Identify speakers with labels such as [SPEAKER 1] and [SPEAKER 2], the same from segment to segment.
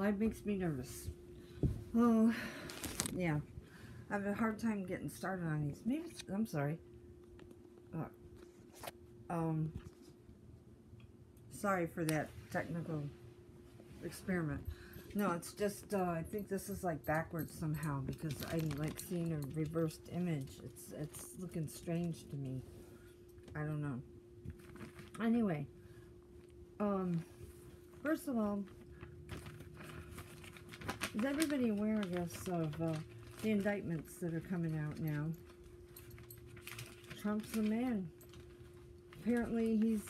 [SPEAKER 1] Live makes me nervous. Oh, yeah. I have a hard time getting started on these. Maybe I'm sorry. Sorry for that technical experiment. No, it's just I think this is like backwards somehow because I'm like seeing a reversed image. It's looking strange to me. I don't know. Anyway, first of all, is everybody aware, I guess, of the indictments that are coming out now? Trump's the man. Apparently, he's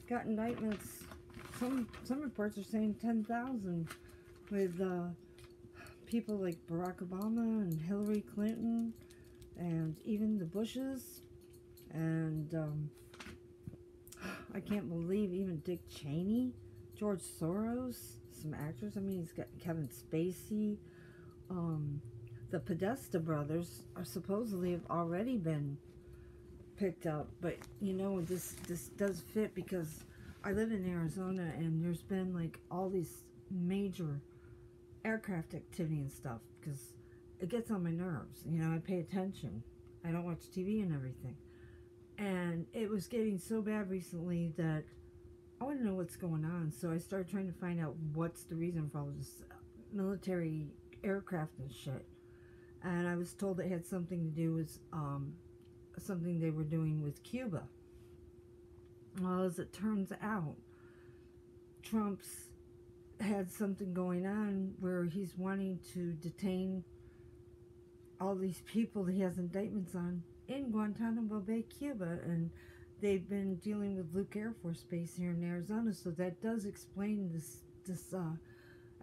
[SPEAKER 1] got indictments. Some reports are saying 10,000 with people like Barack Obama and Hillary Clinton and even the Bushes and I can't believe even Dick Cheney, George Soros, some actors. I mean, he's got Kevin Spacey. The Podesta brothers are supposedly have already been picked up, but you know, this does fit because I live in Arizona and there's been like all these major aircraft activity and stuff because it gets on my nerves. You know, I pay attention. I don't watch TV and everything. And it was getting so bad recently that I want to know what's going on. So I started trying to find out what's the reason for all this military aircraft and shit. And I was told it had something to do with something they were doing with Cuba. Well, as it turns out, Trump's had something going on where he's wanting to detain all these people that he has indictments on in Guantanamo Bay, Cuba, and they've been dealing with Luke Air Force Base here in Arizona, so that does explain this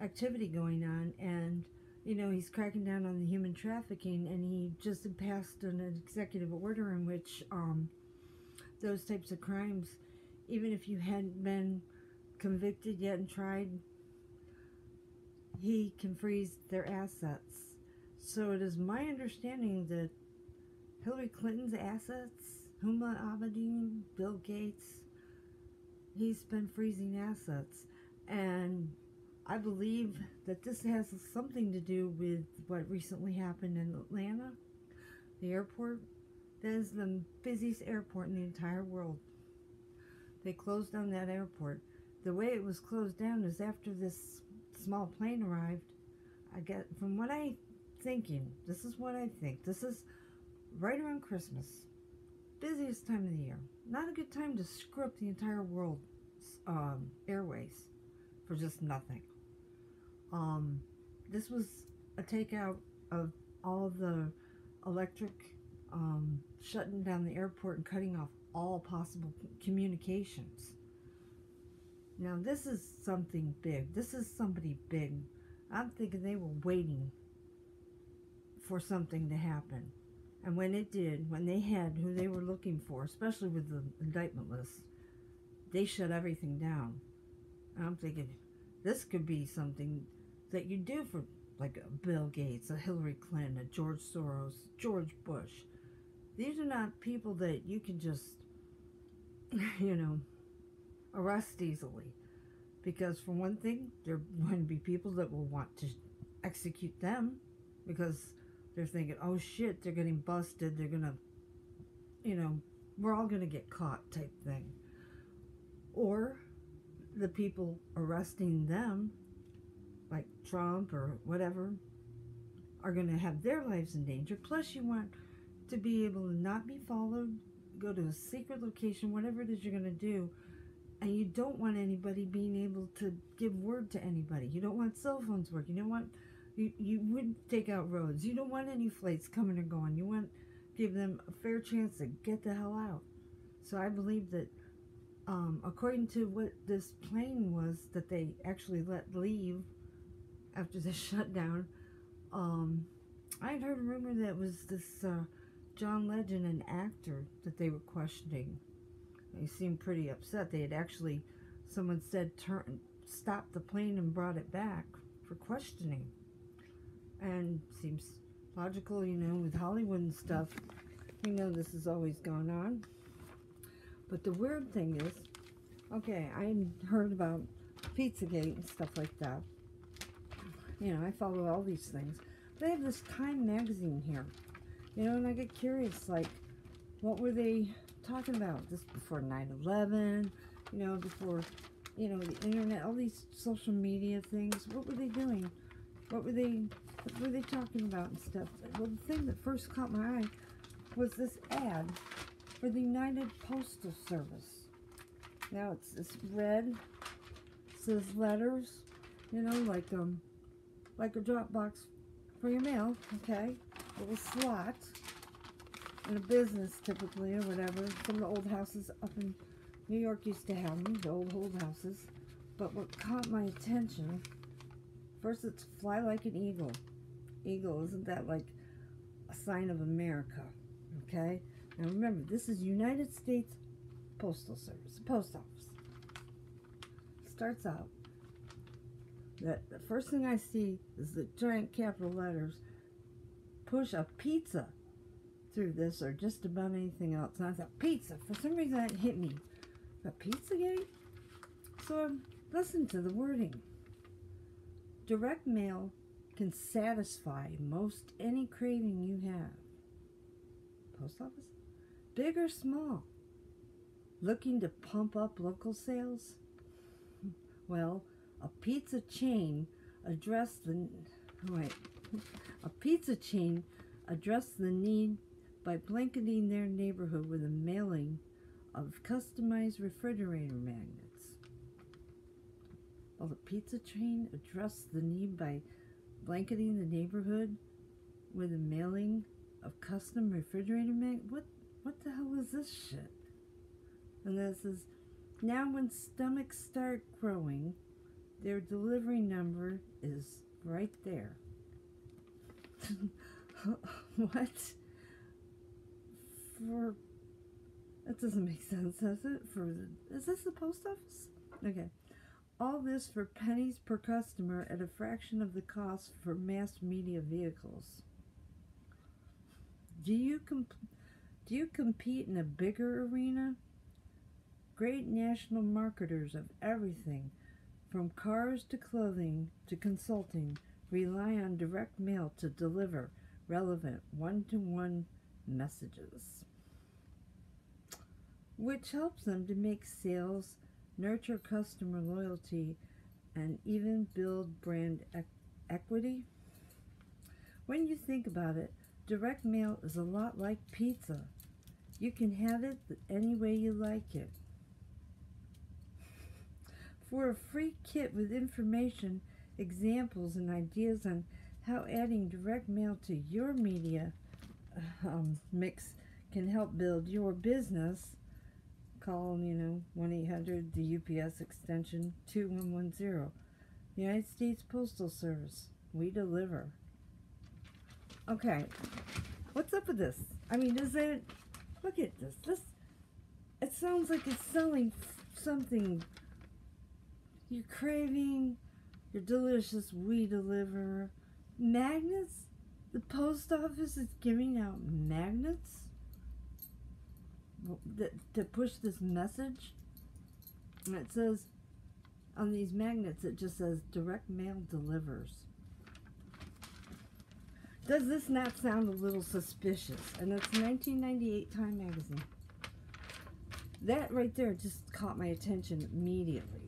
[SPEAKER 1] activity going on. And you know, he's cracking down on the human trafficking, and he just passed an executive order in which those types of crimes, even if you hadn't been convicted yet and tried, he can freeze their assets. So it is my understanding that Hillary Clinton's assets, Huma Abedin, Bill Gates, he's been freezing assets. And I believe that this has something to do with what recently happened in Atlanta, the airport. That is the busiest airport in the entire world. They closed down that airport. The way it was closed down is after this small plane arrived. I get, from what I'm thinking, this is what I think. This is right around Christmas. Busiest time of the year. Not a good time to screw up the entire world's airways for just nothing. This was a takeout of all the electric, shutting down the airport and cutting off all possible communications. Now this is something big. This is somebody big. I'm thinking they were waiting for something to happen. And when it did, when they had who they were looking for, especially with the indictment list, they shut everything down. And I'm thinking, this could be something that you do for like a Bill Gates, a Hillary Clinton, a George Soros, George Bush. These are not people that you can just, you know, arrest easily. Because for one thing, there are going to be people that will want to execute them because they're thinking, oh shit, they're getting busted, they're gonna, you know, we're all gonna get caught type thing. Or the people arresting them, like Trump or whatever, are gonna have their lives in danger. Plus you want to be able to not be followed, go to a secret location, whatever it is you're gonna do, and you don't want anybody being able to give word to anybody. You don't want cell phones working. You don't want, you would take out roads. You don't want any flights coming or going. You want to give them a fair chance to get the hell out. So I believe that according to what this plane was that they actually let leave after the shutdown, I had heard a rumor that it was this John Legend, an actor, that they were questioning. They seemed pretty upset. They had actually, someone said, stopped the plane and brought it back for questioning. And seems logical, you know, with Hollywood and stuff. You know this has always gone on. But the weird thing is, okay, I heard about Pizzagate and stuff like that. You know, I follow all these things. But I have this Time magazine here. You know, and I get curious, like, what were they talking about? This before 9/11, you know, before, you know, the internet, all these social media things. What were they doing? What were they talking about and stuff? Well, the thing that first caught my eye was this ad for the United Postal Service. Now it's red, says letters, you know, like a drop box for your mail, okay? A little slot in a business typically or whatever. Some of the old houses up in New York used to have them, the old houses. But what caught my attention, first it's fly like an eagle. Eagle, isn't that like a sign of America? Okay? Now remember, this is United States Postal Service, post office. Starts out that the first thing I see is the giant capital letters, push a pizza through this or just about anything else. And I thought, pizza, for some reason that hit me. A Pizzagate? So I listened to the wording. Direct mail can satisfy most any craving you have. Post office? Big or small? Looking to pump up local sales? Well, a pizza chain addressed the need by blanketing their neighborhood with a mailing of customized refrigerator magnets. Well, the pizza chain addressed the need by blanketing the neighborhood with a mailing of custom refrigerator magnets. What the hell is this shit? And this is, now when stomachs start growing, their delivery number is right there. What? For, that doesn't make sense, does it? Is this the post office? Okay. All this for pennies per customer at a fraction of the cost for mass media vehicles. Do you compete in a bigger arena? Great national marketers of everything, from cars to clothing to consulting, rely on direct mail to deliver relevant one-to-one messages, which helps them to make sales, nurture customer loyalty, and even build brand equity. When you think about it, direct mail is a lot like pizza. You can have it any way you like it. For a free kit with information, examples, and ideas on how adding direct mail to your media mix can help build your business, call, 1-800, the UPS extension 2110. United States Postal Service. We deliver. Okay, what's up with this? I mean, does it, look at this. It sounds like it's selling something you're craving, you're delicious, we deliver. Magnets? The post office is giving out magnets to push this message. And it says, on these magnets, it just says, direct mail delivers. Does this not sound a little suspicious? And it's 1998 Time magazine. That right there just caught my attention immediately.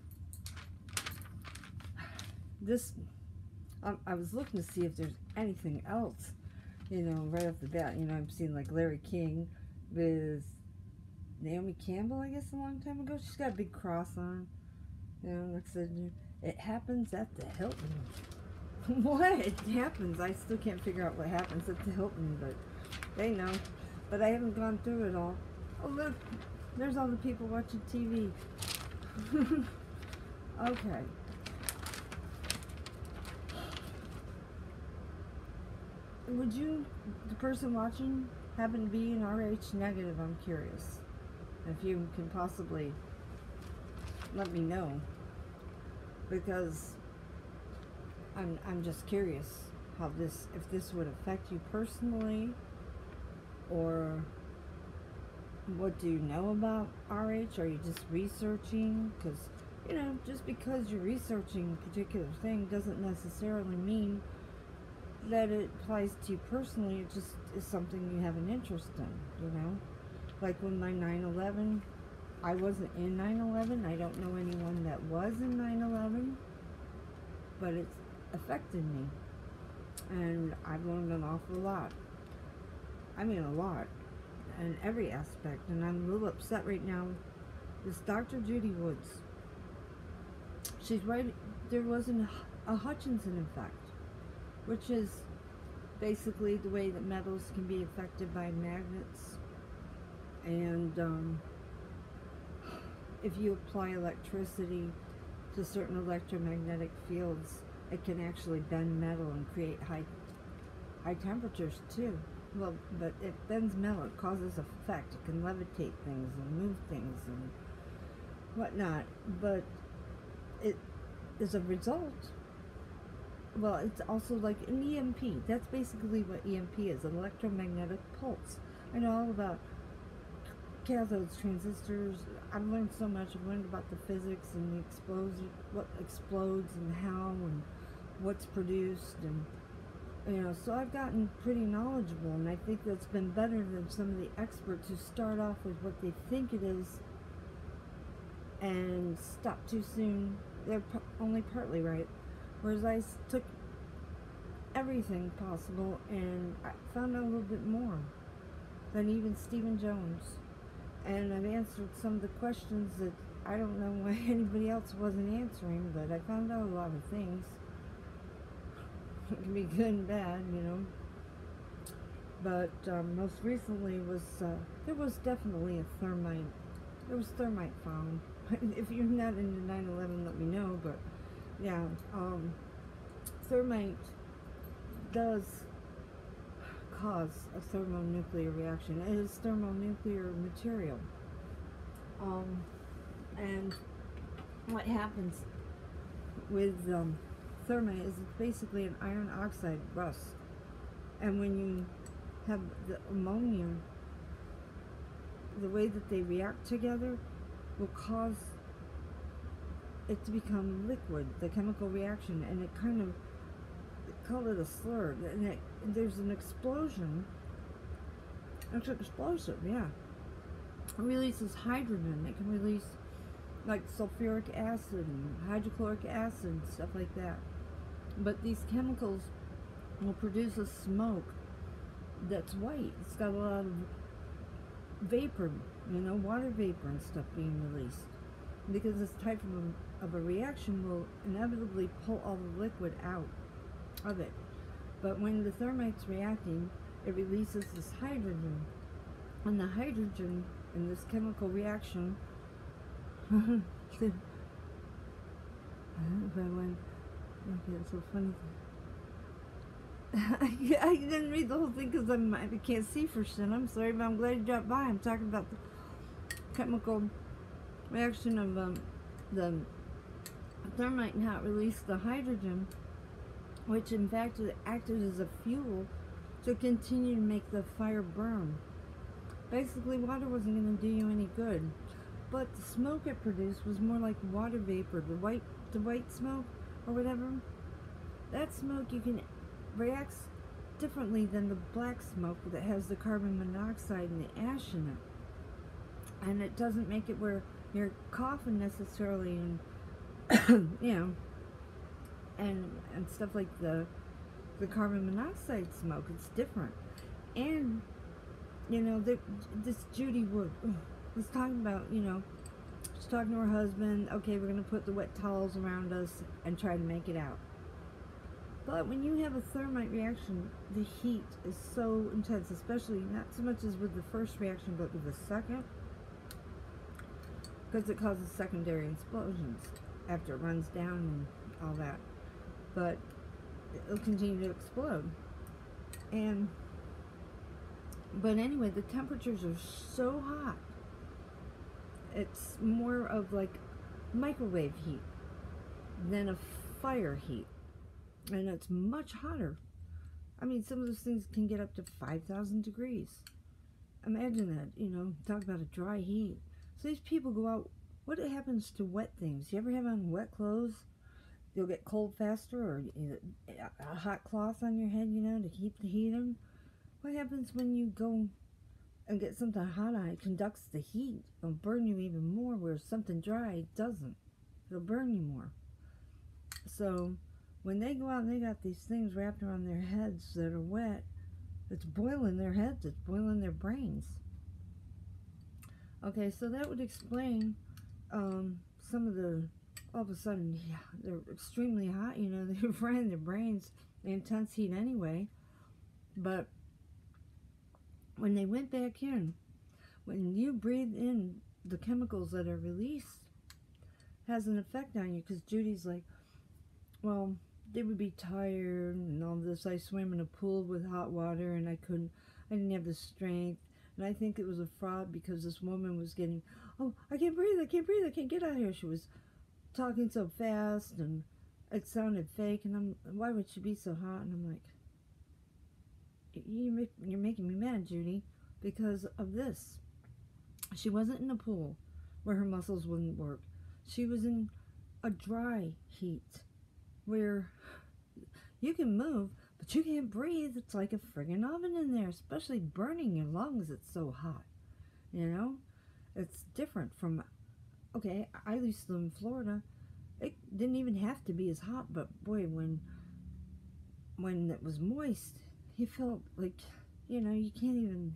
[SPEAKER 1] I was looking to see if there's anything else, right off the bat. I've seen like Larry King with Naomi Campbell, I guess, a long time ago. She's got a big cross on. Like I said, it happens at the Hilton. What? It happens. I still can't figure out what happens at the Hilton, but they know. But I haven't gone through it all. Oh, look. There's all the people watching TV. Okay. Would you, the person watching, happen to be an RH negative? I'm curious. If you can possibly let me know. Because I'm just curious how if this would affect you personally, or what do you know about RH? Are you just researching? Because You know, just because you're researching a particular thing doesn't necessarily mean that it applies to you personally. It just is something you have an interest in, you know? Like when my 9/11, I wasn't in 9/11. I don't know anyone that was in 9/11, but it's affected me. And I've learned an awful lot. I mean a lot. In every aspect. And I'm a little upset right now. This Dr. Judy Woods. She's right. There wasn't a Hutchinson effect, which is basically the way that metals can be affected by magnets. And if you apply electricity to certain electromagnetic fields, it can actually bend metal and create high temperatures too. Well, but it bends metal, it causes effect, it can levitate things and move things and whatnot, but it is a result. Well, it's also like an EMP. That's basically what EMP is, an electromagnetic pulse. I know all about cathodes, transistors. I've learned so much. I've learned about the physics and the explosion, what explodes and how and what's produced, and you know, so I've gotten pretty knowledgeable, and I think that's been better than some of the experts who start off with what they think it is and stop too soon. They're only partly right. Whereas I took everything possible and I found out a little bit more than even Stephen Jones. And I've answered some of the questions that I don't know why anybody else wasn't answering, but I found out a lot of things. It can be good and bad, you know. But most recently was, there was definitely a thermite. There was thermite found. If you're not into 9/11, let me know, but yeah, thermite does cause a thermonuclear reaction. It is thermonuclear material. And what happens with thermite is it's basically an iron oxide rust. And when you have the ammonia, the way that they react together will cause it to become liquid, the chemical reaction, and it kind of, they call it a slur, and there's an explosion. It's explosive, yeah. It releases hydrogen. It can release like sulfuric acid and hydrochloric acid and stuff like that. But these chemicals will produce a smoke that's white. It's got a lot of vapor, you know, water vapor and stuff being released. Because this type of a reaction will inevitably pull all the liquid out of it. But when the thermite's reacting, it releases this hydrogen. And the hydrogen in this chemical reaction okay, it's so funny. I didn't read the whole thing because I can't see for shit. I'm sorry, but I'm glad you dropped by. I'm talking about the chemical reaction of the thermite and how it released the hydrogen, which in fact acted as a fuel to continue to make the fire burn. Basically, water wasn't going to do you any good. But the smoke it produced was more like water vapor, the white smoke or whatever. That smoke reacts differently than the black smoke that has the carbon monoxide and the ash in it. And it doesn't make it where you're coughing necessarily, and you know, and stuff like the carbon monoxide smoke. It's different. And you know, this Judy Wood was talking about, you know, she's talking to her husband, okay, we're going to put the wet towels around us and try to make it out. But when you have a thermite reaction, the heat is so intense, especially not so much as with the first reaction, but with the second, because it causes secondary explosions after it runs down and all that. But it'll continue to explode. But anyway, the temperatures are so hot. It's more of like microwave heat than a fire heat. And it's much hotter. I mean, some of those things can get up to 5,000 degrees. Imagine that, you know, talk about a dry heat. So these people go out What happens to wet things? You ever have on wet clothes? You'll get cold faster, or a hot cloth on your head, to keep the heat in. What happens when you go and get something hot on it? It conducts the heat. It'll burn you even more, where something dry doesn't. It'll burn you more. So when they go out and they got these things wrapped around their heads that are wet, it's boiling their heads, it's boiling their brains. Okay, so that would explain some of the, all of a sudden, yeah, they're extremely hot, they're frying their brains in intense heat anyway. But when they went back in, when you breathe in the chemicals that are released, has an effect on you, because Judy's like, well, they would be tired and all this. I swam in a pool with hot water and I didn't have the strength. And I think it was a fraud, because this woman was getting, oh, I can't breathe, I can't get out of here. She was talking so fast and it sounded fake, and why would she be so hot? And I'm like, you're making me mad, Judy, because of this. She wasn't in a pool where her muscles wouldn't work. She was in a dry heat where you can move, but you can't breathe. It's like a friggin' oven in there, especially burning your lungs. It's so hot, It's different from, okay, I used to live in Florida. It didn't even have to be as hot, but boy, when it was moist, you felt like, you can't even,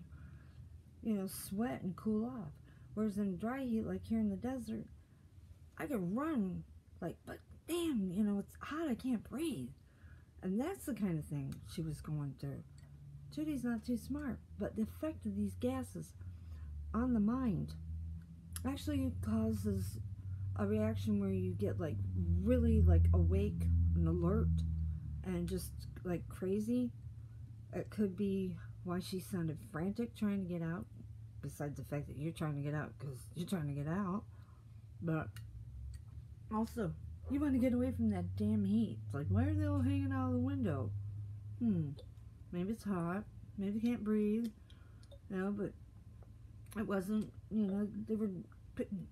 [SPEAKER 1] sweat and cool off. Whereas in dry heat, like here in the desert, I could run, like, but damn, it's hot, I can't breathe. And that's the kind of thing she was going through. Judy's not too smart, but the effect of these gases on the mind actually causes a reaction where you get like really like awake and alert and just like crazy. It could be why she sounded frantic trying to get out, besides the fact that you're trying to get out because you're trying to get out. But also, you want to get away from that damn heat. It's like, why are they all hanging out of the window? Maybe it's hot. Maybe they can't breathe. But it wasn't, they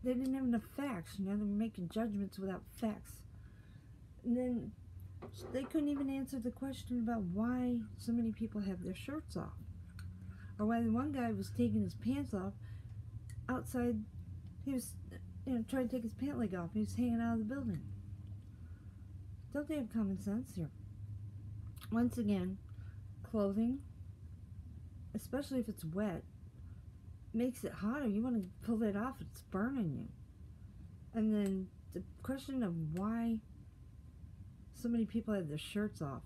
[SPEAKER 1] didn't have enough facts. They were making judgments without facts. And then they couldn't even answer the question about why so many people have their shirts off. Or why the one guy was taking his pants off outside. He was, trying to take his pant leg off. He was hanging out of the building. Don't they have common sense here? Once again, clothing, especially if it's wet, makes it hotter. You want to pull that off, it's burning you. And then the question of why so many people have their shirts off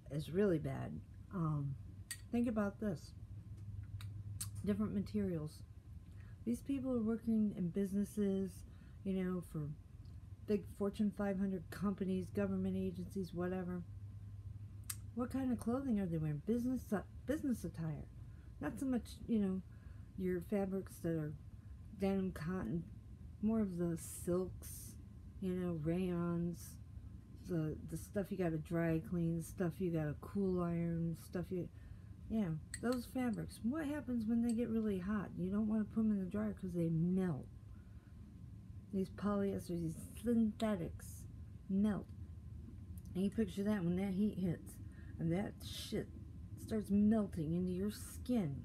[SPEAKER 1] is really bad. Think about this. Different materials. These people are working in businesses, for big Fortune 500 companies, government agencies, whatever. What kind of clothing are they wearing? Business attire. Not so much, your fabrics that are denim, cotton, more of the silks, rayons, the stuff you gotta dry clean, the stuff you gotta cool iron, those fabrics. What happens when they get really hot? You don't want to put them in the dryer because they melt. These polyesters, these synthetics melt. And you picture that when that heat hits and that shit starts melting into your skin.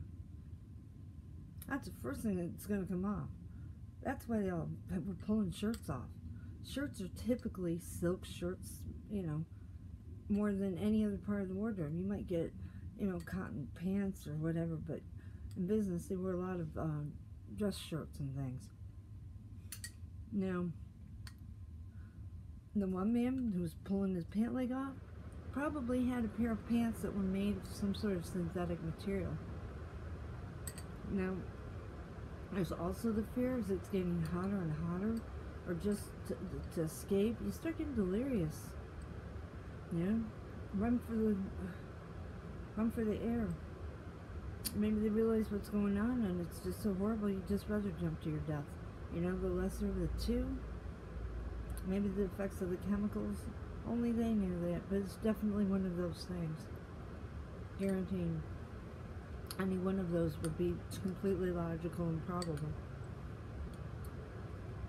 [SPEAKER 1] That's the first thing that's going to come off. That's why they all were pulling shirts off. Shirts are typically silk shirts, more than any other part of the wardrobe. You might get, cotton pants or whatever, but in business they wear a lot of dress shirts and things. Now, the one man who was pulling his pant leg off probably had a pair of pants that were made of some sort of synthetic material. Now, there's also the fear as it's getting hotter and hotter, or just to escape, you start getting delirious. Run for the air. Maybe they realize what's going on and it's just so horrible you just rather jump to your death. The lesser of the two. Maybe the effects of the chemicals, only they knew that, but it's definitely one of those things. Guaranteeing any one of those would be completely logical and probable.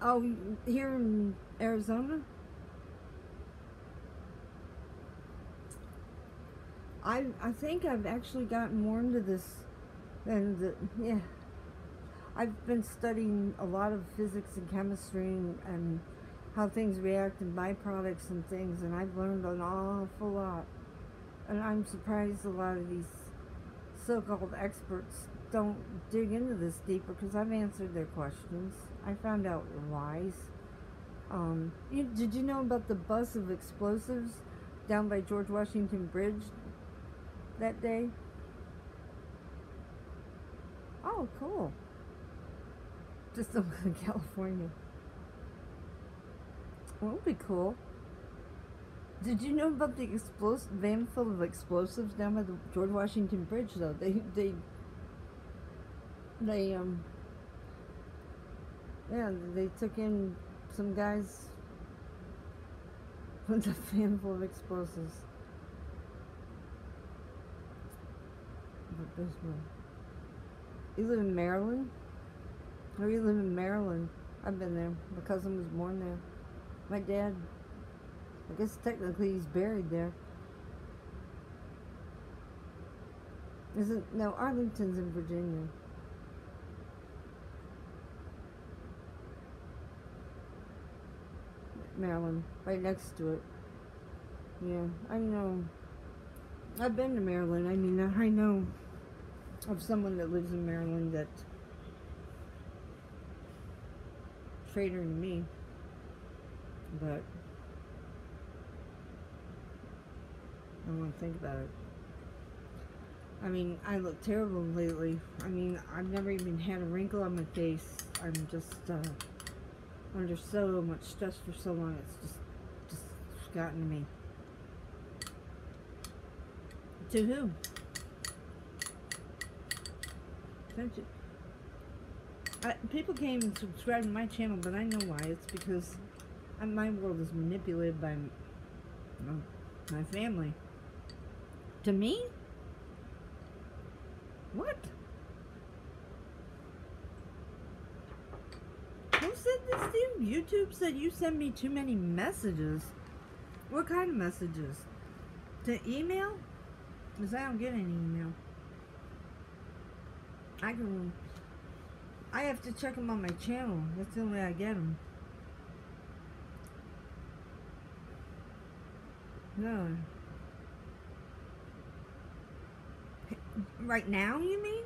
[SPEAKER 1] Oh, here in Arizona? I think I've actually gotten more into this than yeah. I've been studying a lot of physics and chemistry and how things react and byproducts and things, and I've learned an awful lot. And I'm surprised a lot of these so-called experts don't dig into this deeper, because I've answered their questions. I found out lies. Did you know about the bus of explosives down by George Washington Bridge that day? Oh, cool. Just over in California. Well, it would be cool. Did you know about the van full of explosives down by the George Washington Bridge, though? Yeah, they took in some guys with a van full of explosives. But there's one. You live in Maryland? Or you live in Maryland? I've been there. My cousin was born there. My dad, I guess technically he's buried there. No, Arlington's in Virginia. Maryland, right next to it. Yeah, I know. I've been to Maryland. I mean, I know of someone that lives in Maryland that traitor to me, but I don't want to think about it. I mean, I look terrible lately. I mean, I've never even had a wrinkle on my face. I'm just under so much stress for so long. It's just gotten to me. To who? People can't even subscribe to my channel, but I know why. It's because my world is manipulated by my family. To me? What? Who said this to you? YouTube said you send me too many messages. What kind of messages? To email? Because I don't get any email. I have to check them on my channel. That's the only way I get them. No. Right now, you mean?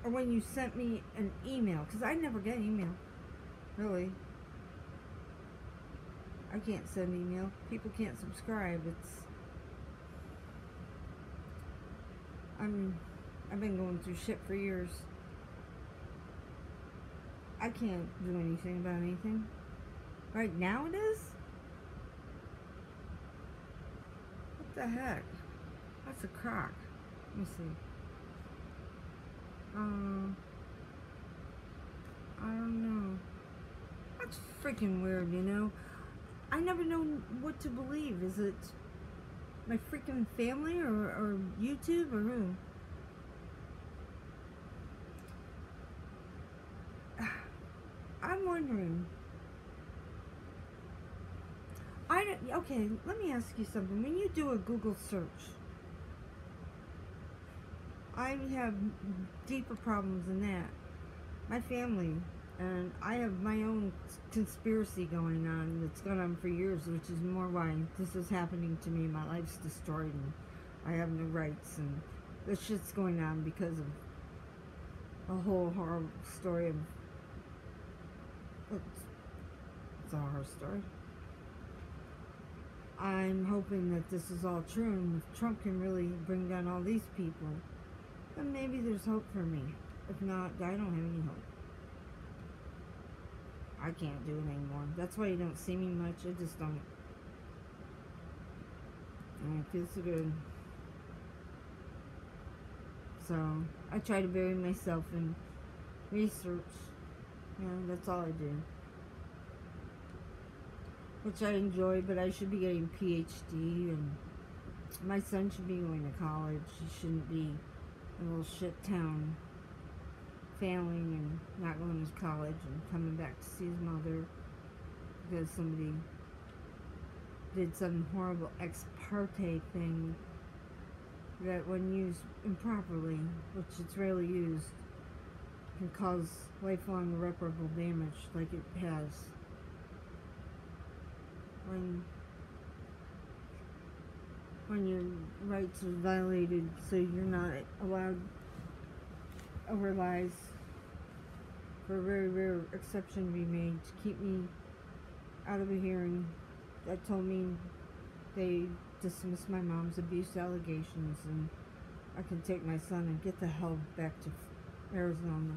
[SPEAKER 1] Or when you sent me an email? Because I never get email. Really. I can't send email. People can't subscribe. I've been going through shit for years. I can't do anything about anything. Right now it is? What the heck? That's a crock. Let me see. I don't know. That's freaking weird, you know? I never know what to believe. Is it my freaking family or YouTube or who? I'm wondering. Okay, let me ask you something. When you do a Google search, I have deeper problems than that. My family, and I have my own conspiracy going on that's gone on for years, which is more why this is happening to me. My life's destroyed and I have no rights, and this shit's going on because of a whole horrible story of... It's a horror story. I'm hoping that this is all true, and if Trump can really bring down all these people, then maybe there's hope for me. If not, I don't have any hope. I can't do it anymore. That's why you don't see me much. I just don't. And it feels so good. So, I try to bury myself in research. You know, that's all I do. Which I enjoy, but I should be getting a PhD, and my son should be going to college. He shouldn't be in a little shit town failing and not going to college and coming back to see his mother because somebody did some horrible ex parte thing that, when used improperly, which it's rarely used, can cause lifelong irreparable damage like it has. When your rights are violated, so you're not allowed over lies, for a very rare exception to be made to keep me out of a hearing that told me they dismissed my mom's abuse allegations and I can take my son and get the hell back to Arizona.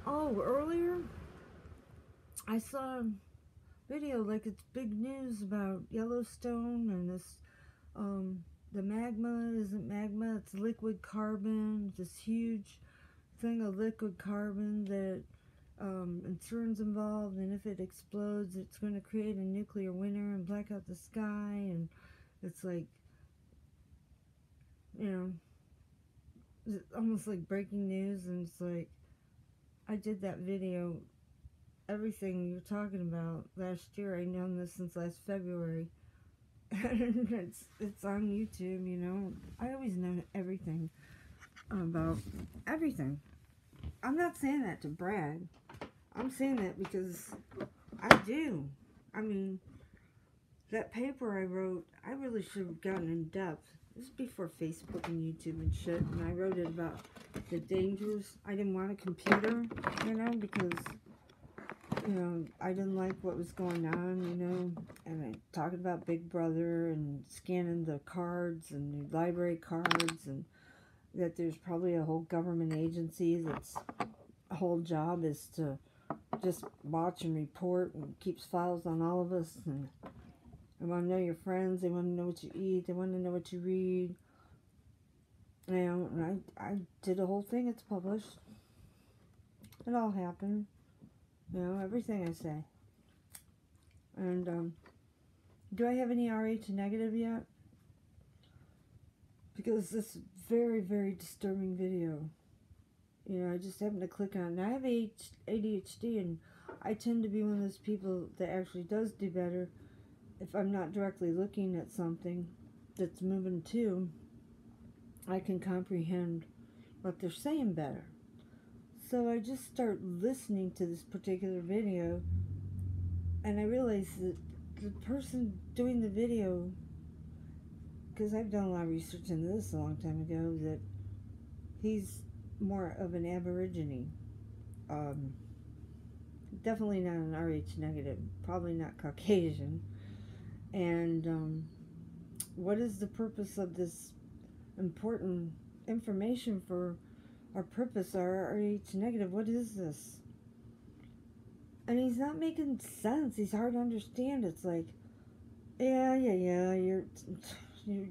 [SPEAKER 1] Oh, earlier I saw a video like it's big news about Yellowstone and this, the magma isn't magma, it's liquid carbon, this huge thing of liquid carbon that insurance involved, and if it explodes it's going to create a nuclear winter and black out the sky, and it's like, you know, it's almost like breaking news. And it's like, I did that video, everything you're talking about, last year. I known this since last February. And it's on YouTube, you know. I always know everything about everything. I'm not saying that to brag. I'm saying that because I do. I mean, that paper I wrote, I really should have gotten in depth. This is before Facebook and YouTube and shit, and I wrote it about the dangers. I didn't want a computer, you know, because, you know, I didn't like what was going on, you know, and I talked about Big Brother and scanning the cards and the library cards, and that there's probably a whole government agency that's whole job is to just watch and report and keeps files on all of us, and they want to know your friends, they want to know what you eat, they want to know what you read, you know. And I did a whole thing. It's published. It all happened, you know, everything I say. And do I have any RH negative yet? Because this very, very disturbing video, you know, I just happened to click on it. I have ADHD, and I tend to be one of those people that actually does do better if I'm not directly looking at something that's moving too. I can comprehend what they're saying better. So I just start listening to this particular video, and I realize that the person doing the video, because I've done a lot of research into this a long time ago, that he's more of an Aborigine. Definitely not an RH negative, probably not Caucasian. And what is the purpose of this important information for our purpose, our RH negative? What is this? And he's not making sense. He's hard to understand. It's like, yeah, you're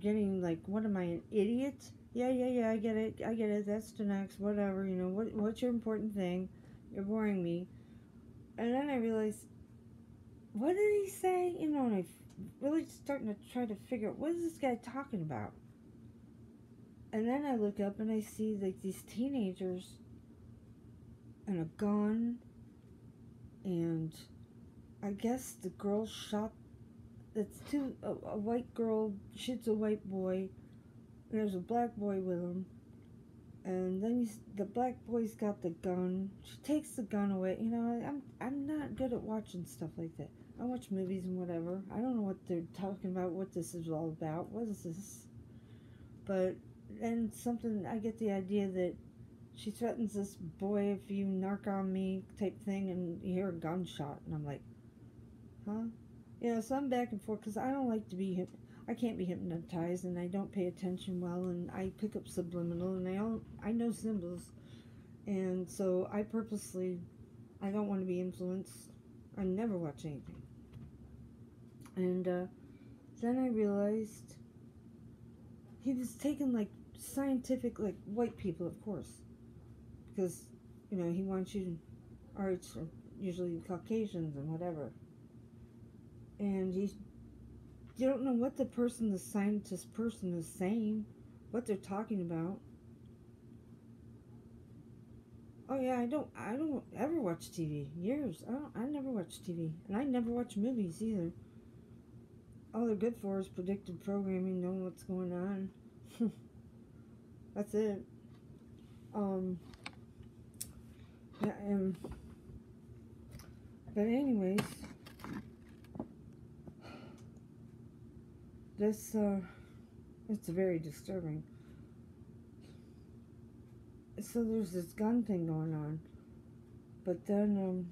[SPEAKER 1] getting like, what am I, an idiot? Yeah, I get it, that's the next, whatever, you know, what's your important thing? You're boring me. And then I realized, what did he say? You know, and I really starting to try to figure out, what is this guy talking about? And then I look up and I see like these teenagers and a gun, and I guess the girl shot, it's a white girl shoots a white boy, and there's a black boy with him, and then the black boy's got the gun. She takes the gun away. You know, I'm not good at watching stuff like that. I watch movies and whatever. I don't know what they're talking about, what this is all about. What is this? But then I get the idea that she threatens this boy, if you narc on me type thing, and you hear a gunshot, and I'm like, huh? You know, so I'm back and forth, because I don't like to be I can't be hypnotized, and I don't pay attention well, and I pick up subliminal, and I know symbols, and so I don't want to be influenced. I never watch anything. And then I realized he was taking like scientific, like white people, of course, because, you know, he wants you to, or it's usually Caucasians and whatever, and he's you don't know what the scientist person is saying, what they're talking about. Oh yeah, I don't ever watch TV. Years. I never watch TV. And I never watch movies either. All they're good for is predictive programming, knowing what's going on. That's it. Yeah, but anyways, this, it's very disturbing. So there's this gun thing going on, but then,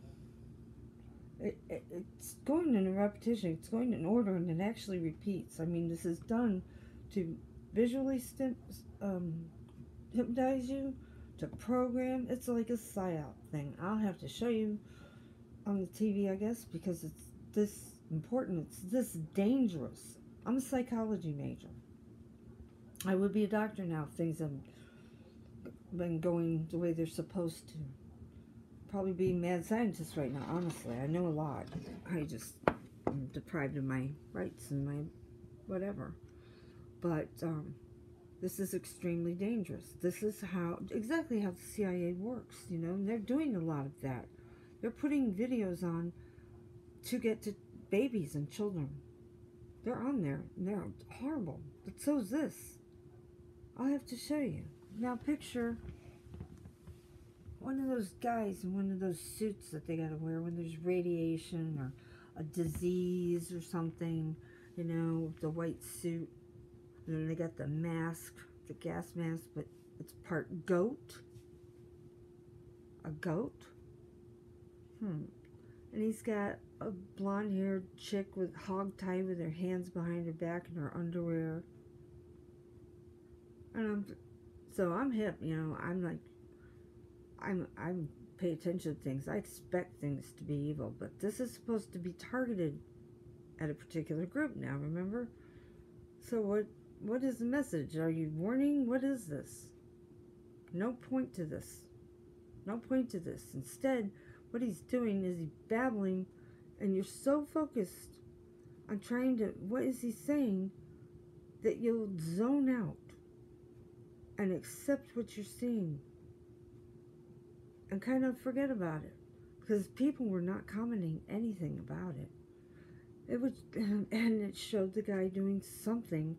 [SPEAKER 1] it's going in a repetition, it's going in order, and it actually repeats. I mean, this is done to visually hypnotize you, to program. It's like a psyop thing. I'll have to show you on the TV, I guess, because it's this important, it's this dangerous. I'm a psychology major. I would be a doctor now if things have been going the way they're supposed to. Probably be a mad scientist right now, honestly. I know a lot. I'm deprived of my rights and my whatever. But this is extremely dangerous. This is exactly how the CIA works, you know, and they're doing a lot of that. They're putting videos on to get to babies and children. They're on there, and they're horrible. But so is this. I'll have to show you. Now picture one of those guys in one of those suits that they gotta wear when there's radiation or a disease or something, you know, the white suit. And then they got the mask, the gas mask, but it's part goat. A goat? And he's got a blonde-haired chick with hog-tie with her hands behind her back and her underwear. And I'm hip, you know. I'm like, I pay attention to things. I expect things to be evil, but this is supposed to be targeted at a particular group now, remember? So what is the message? Are you warning? What is this? No point to this. No point to this. Instead, what he's doing is he's babbling, and you're so focused on trying to, what is he saying, that you'll zone out and accept what you're seeing and kind of forget about it, because people were not commenting anything about it. It was, and it showed the guy doing something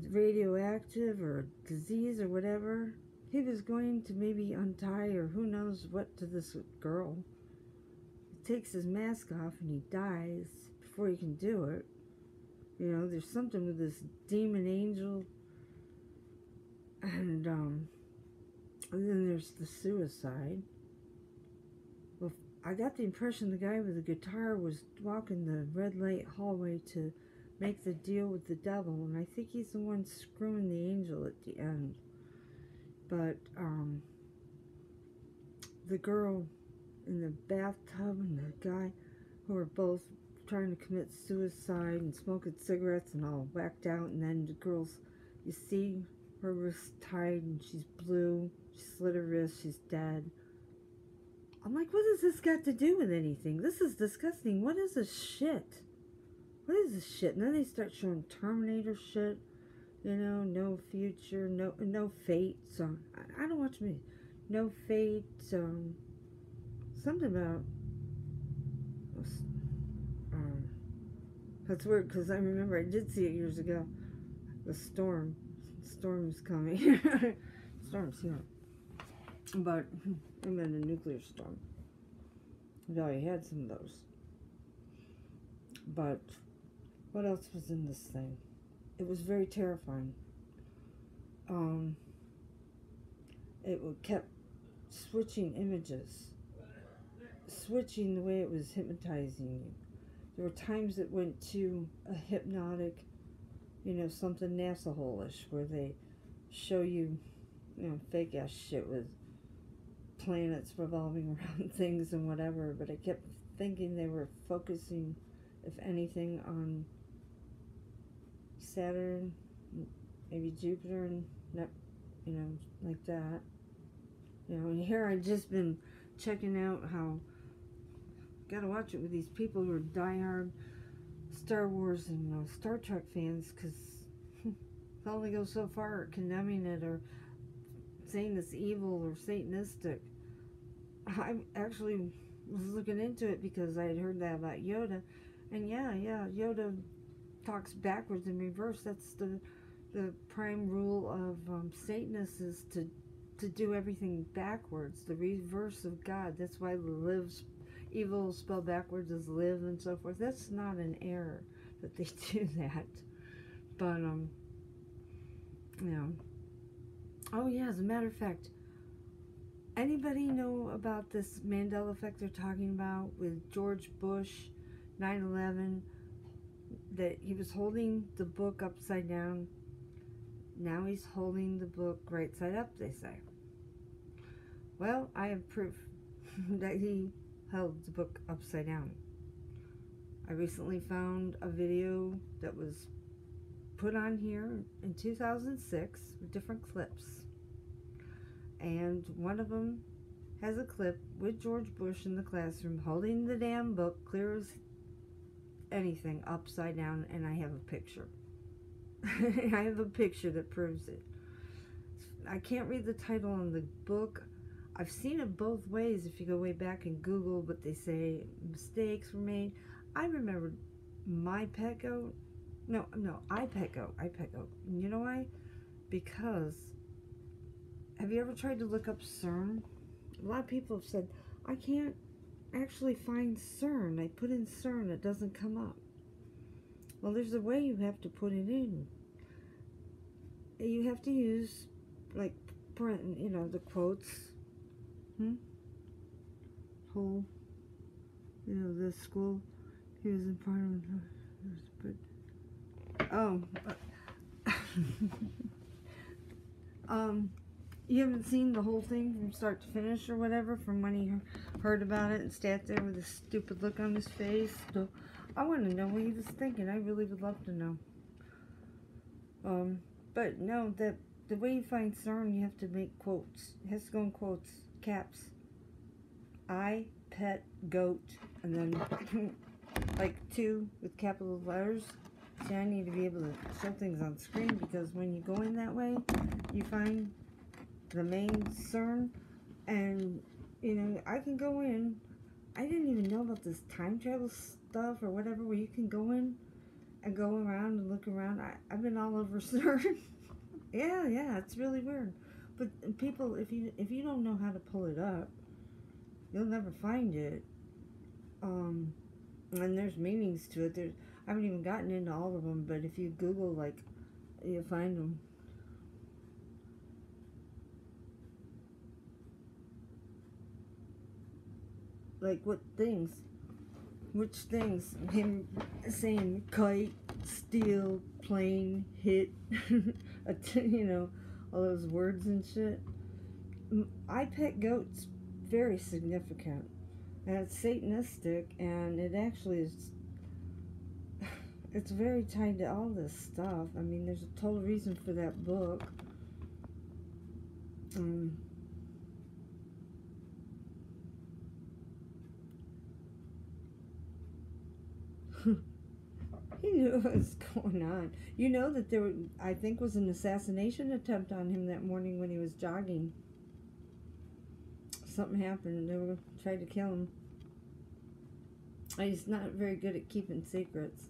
[SPEAKER 1] radioactive or disease or whatever. He was going to maybe untie or who knows what to this girl. He takes his mask off and he dies before he can do it. You know, there's something with this demon angel. And then there's the suicide. Well, I got the impression the guy with the guitar was walking the red light hallway to make the deal with the devil, and I think he's the one screwing the angel at the end. But the girl in the bathtub and the guy who were both trying to commit suicide and smoking cigarettes and all whacked out, and then the girl's, you see her wrist tied and she's blue, she slit her wrist, she's dead. I'm like, what has this got to do with anything? This is disgusting. What is this shit? What is this shit? And then they start showing Terminator shit. You know, no future, no fate. So I don't watch me. No fate. Something about. That's weird because I remember I did see it years ago. The storm. Storm's coming. Storm's here. But I meant a nuclear storm. We already had some of those. But what else was in this thing? It was very terrifying. It kept switching images, switching the way it was hypnotizing you. There were times it went to a hypnotic, you know, something NASA hole-ish, where they show you, you know, fake ass shit with planets revolving around things and whatever. But I kept thinking they were focusing, if anything, on Saturn, maybe Jupiter, and you know, like that. You know, and here I've just been checking out how, gotta watch it with these people who are diehard Star Wars and Star Trek fans, because they only go so far condemning it or saying it's evil or satanistic. I actually was looking into it because I had heard that about Yoda, and yeah, Yoda talks backwards and reverse. That's the prime rule of Satanists, is to do everything backwards, the reverse of God. That's why evil spelled backwards is live and so forth. That's not an error that they do that. But oh yeah, as a matter of fact, anybody know about this Mandela effect they're talking about with George Bush, 9/11, that he was holding the book upside down? Now he's holding the book right side up, they say. Well, I have proof that he held the book upside down. I recently found a video that was put on here in 2006 with different clips. And one of them has a clip with George Bush in the classroom holding the damn book clear as anything upside down, and I have a picture. I have a picture that proves it. I can't read the title on the book. I've seen it both ways if you go way back and Google, but they say mistakes were made. I remember my pet goat. No, I pet goat. You know why? Because, have you ever tried to look up CERN? A lot of people have said, I can't actually find CERN. I put in CERN, it doesn't come up. Well, there's a way you have to put it in. You have to use, like, print, the quotes. Whole, the school, he was in Parliament, but, you haven't seen the whole thing from start to finish or whatever, from when he heard about it and sat there with a stupid look on his face? So I want to know what he was thinking. I really would love to know. But no, the way you find CERN, you have to make quotes. It has to go in quotes, caps. I, pet, goat, and then like 2 with capital letters. See, I need to be able to show things on screen, because when you go in that way, you find the main CERN, and I can go in. I didn't even know about this time travel stuff or whatever, where you can go in and go around and look around. I've been all over CERN. yeah, it's really weird. But people, if you don't know how to pull it up, you'll never find it. And there's meanings to it. I haven't even gotten into all of them, but if you Google, like, you'll find them. Like, what things? Which things? Him saying kite, steel, plane, hit, all those words and shit. I pet goats, very significant. And it's satanistic, and it actually is, it's very tied to all this stuff. I mean, there's a total reason for that book. He knew what was going on. You know that there, I think, was an assassination attempt on him that morning when he was jogging. Something happened. They were trying to kill him. He's not very good at keeping secrets.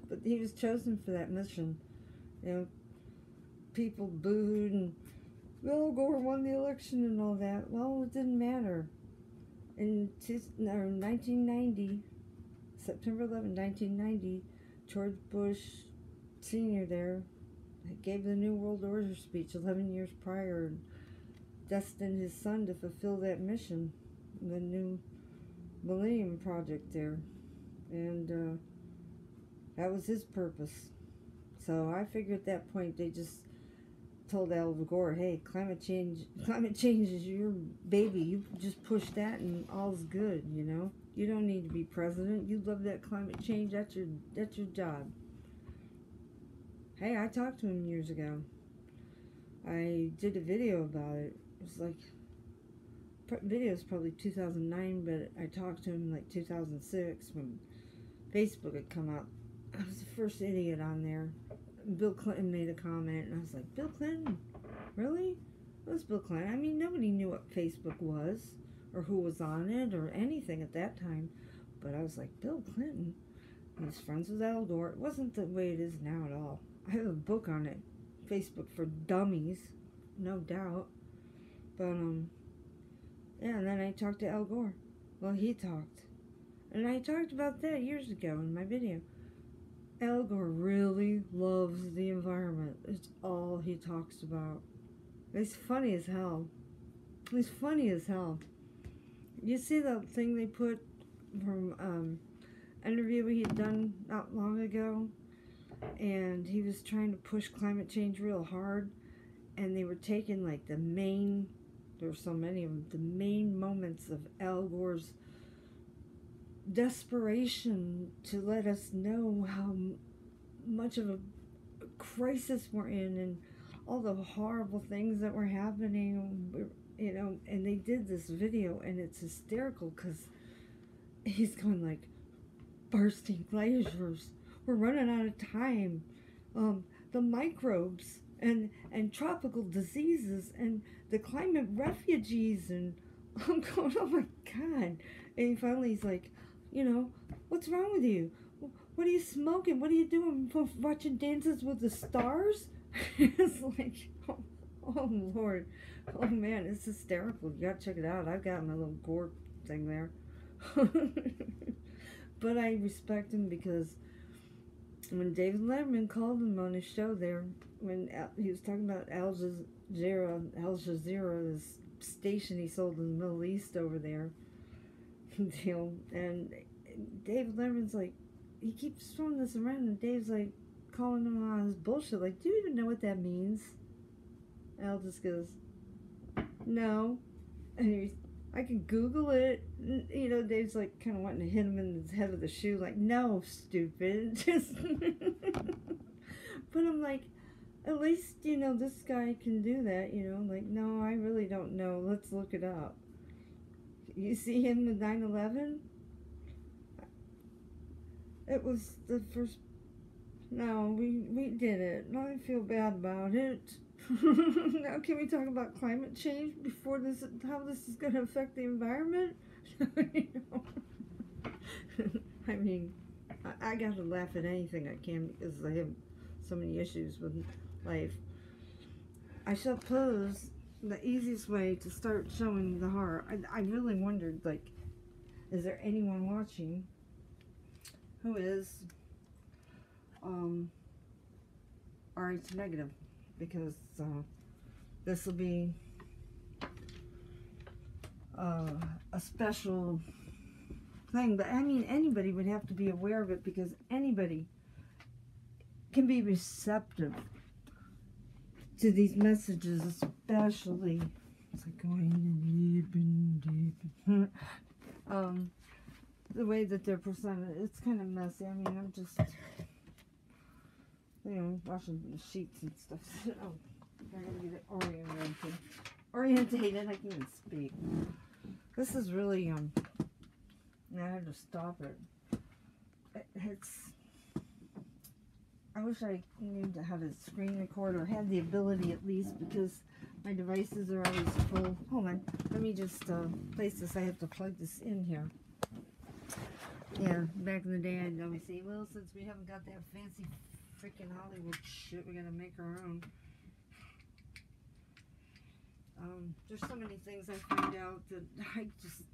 [SPEAKER 1] But he was chosen for that mission. People booed and, well, Gore won the election and all that. Well, it didn't matter. In 1990, September 11, 1990, George Bush Sr. there gave the New World Order speech 11 years prior, and destined his son to fulfill that mission, the new Millennium Project there. And that was his purpose. So I figured at that point they just told Al Gore, hey, climate change is your baby. You just push that and all's good, You don't need to be president. You love that climate change. That's your job. Hey, I talked to him years ago. I did a video about it. It was like, video is probably 2009, but I talked to him in like 2006 when Facebook had come up. I was the first idiot on there. Bill Clinton made a comment, and I was like, Bill Clinton? Really? It was Bill Clinton. I mean, nobody knew what Facebook was, or who was on it, or anything at that time. But I was like, Bill Clinton? He's friends with Al Gore. It wasn't the way it is now at all. I have a book on it. Facebook for Dummies, no doubt. But, yeah, and then I talked to Al Gore. Well, he talked. And I talked about that years ago in my video. Al Gore really loves the environment. It's all he talks about. He's funny as hell. He's funny as hell. You see the thing they put from interview he had done not long ago? And he was trying to push climate change real hard. And they were taking like the main, there were so many of them, the main moments of Al Gore's desperation to let us know how much of a crisis we're in and all the horrible things that were happening, you know. And they did this video, and it's hysterical because he's going like, bursting glaciers, we're running out of time, the microbes and tropical diseases and the climate refugees, and I'm going, oh my God. And finally he's like, you know, what's wrong with you? What are you smoking? What are you doing? Watching Dances with the Stars? It's like, oh Lord. Oh man, it's hysterical. You gotta check it out. I've got my little Gore thing there. But I respect him because when David Letterman called him on his show there, when he was talking about Al Jazeera, this station he sold in the Middle East over there, deal, and David Letterman's like, he keeps throwing this around, and Dave's like calling him on his bullshit, like, do you even know what that means? Al just goes, no. And I can Google it. You know, Dave's like kind of wanting to hit him in the head with a shoe, like, no, stupid. Just but I'm like, at least, you know, this guy can do that, you know, like, no, I really don't know. Let's look it up. You see him with 9/11? It was the first, no, we did it. No, I feel bad about it. Now can we talk about climate change before this, how this is going to affect the environment? You know? I mean, I got to laugh at anything I can because I have so many issues with life. I suppose the easiest way to start showing the horror, I really wondered, like, is there anyone watching who is RH negative? Because this will be a special thing. But I mean, anybody would have to be aware of it, because anybody can be receptive to these messages, especially, it's like going deep and deep. The way that they're presented, it's kind of messy. I mean, I'm just, you know, washing the sheets and stuff. Oh, I gotta get it orientated. I can't even speak. This is really, I had to stop it. I wish I knew to have a screen recorder, or had the ability at least, because my devices are always full. Hold on, let me just place this. I have to plug this in here. Yeah, back in the day I'd always say, well, since we haven't got that fancy freaking Hollywood shit, we gotta make our own. There's so many things I find out that I just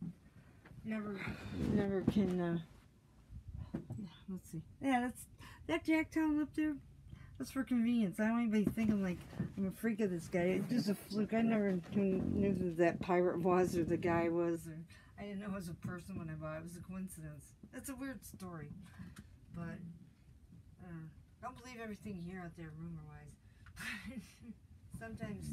[SPEAKER 1] never can, let's see. Yeah, that's, that jack towel up there, that's for convenience. I don't even think I'm like, I'm a freak of this guy. It's just a fluke. I never knew who that pirate was, or the guy was, or I didn't know it was a person when I bought it. It was a coincidence. It's a weird story, but don't believe everything you hear out there rumor-wise. Sometimes,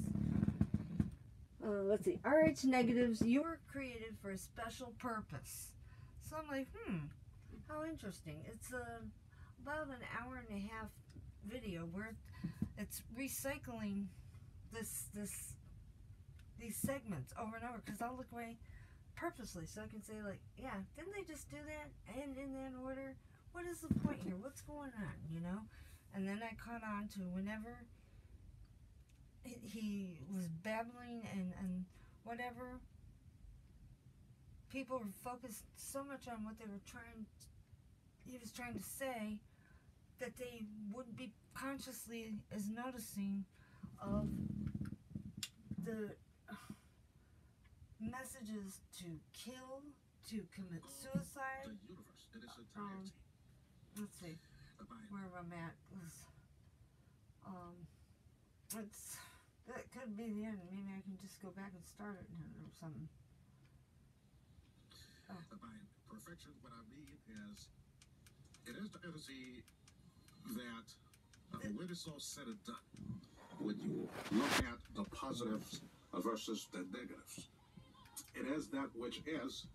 [SPEAKER 1] let's see, RH negatives, you were created for a special purpose. So I'm like, how interesting. It's about an hour and a half video where it's recycling these segments over and over, because I'll look away purposely so I can say, like, yeah, didn't they just do that and in that order? what is the point here? What's going on, you know? And then I caught on to whenever he was babbling and whatever, people were focused so much on what he was trying to say, that they wouldn't be consciously as noticing of the messages to kill, to commit suicide. Let's see where I'm at. That could be the end. Maybe I can just go back and start it or something.
[SPEAKER 2] By perfection, what I mean is, it is the entity that, when it's all said and done, when you look at the positives versus the negatives, it is that which is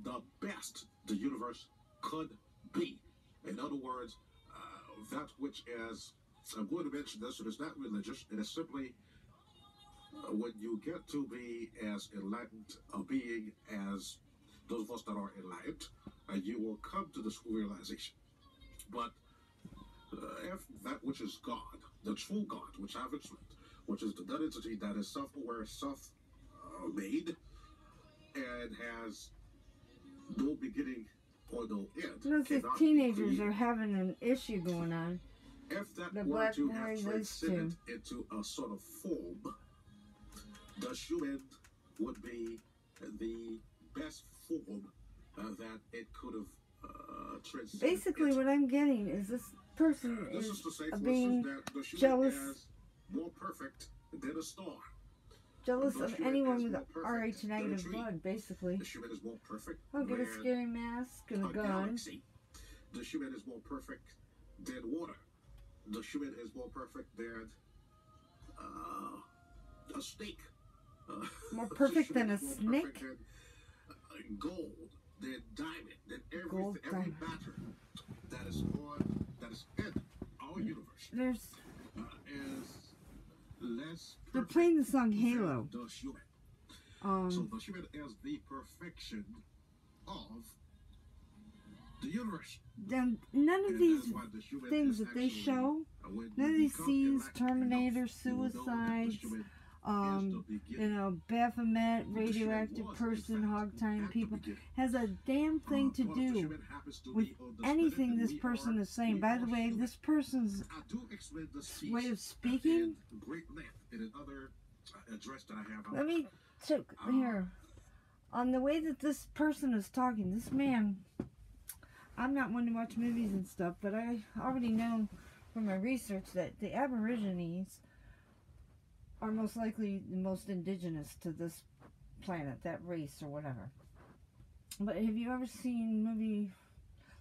[SPEAKER 2] the best the universe could be. In other words, that which is, I'm going to mention this, it is not religious, it is simply when you get to be as enlightened a being as those of us that are enlightened, you will come to this realization. But if that which is God, the true God, which I've explained, which is the entity that is self-aware, self-made, and has no beginning or no end.
[SPEAKER 1] Those teenagers are having an issue going on.
[SPEAKER 2] If that were to have transcended into a sort of form, the human would be the best form that it could have transcended.
[SPEAKER 1] Basically, what I'm getting is this person is being jealous,
[SPEAKER 2] more perfect than a star.
[SPEAKER 1] Jealous of anyone with RH negative blood, basically.
[SPEAKER 2] The human is more perfect.
[SPEAKER 1] I'll get a scary mask and a gun.
[SPEAKER 2] Galaxy. The human is more perfect than water. The human is more perfect than a snake.
[SPEAKER 1] More perfect than a snake?
[SPEAKER 2] Than gold, than diamond, than every matter that is in our universe.
[SPEAKER 1] There's
[SPEAKER 2] is less perfect.
[SPEAKER 1] They're playing the song Halo.
[SPEAKER 2] The human. So the human is the perfection of the universe.
[SPEAKER 1] Then none of these things that they show, none of these scenes, Terminator, suicides, you know, Baphomet, radioactive person, hog time people, has a damn thing to do with anything this person is saying. By the way, this person's way of speaking, let me check here, on the way that this person is talking, this man, I'm not one to watch movies and stuff, but I already know from my research that the Aborigines are most likely the most indigenous to this planet, that race or whatever. But have you ever seen a movie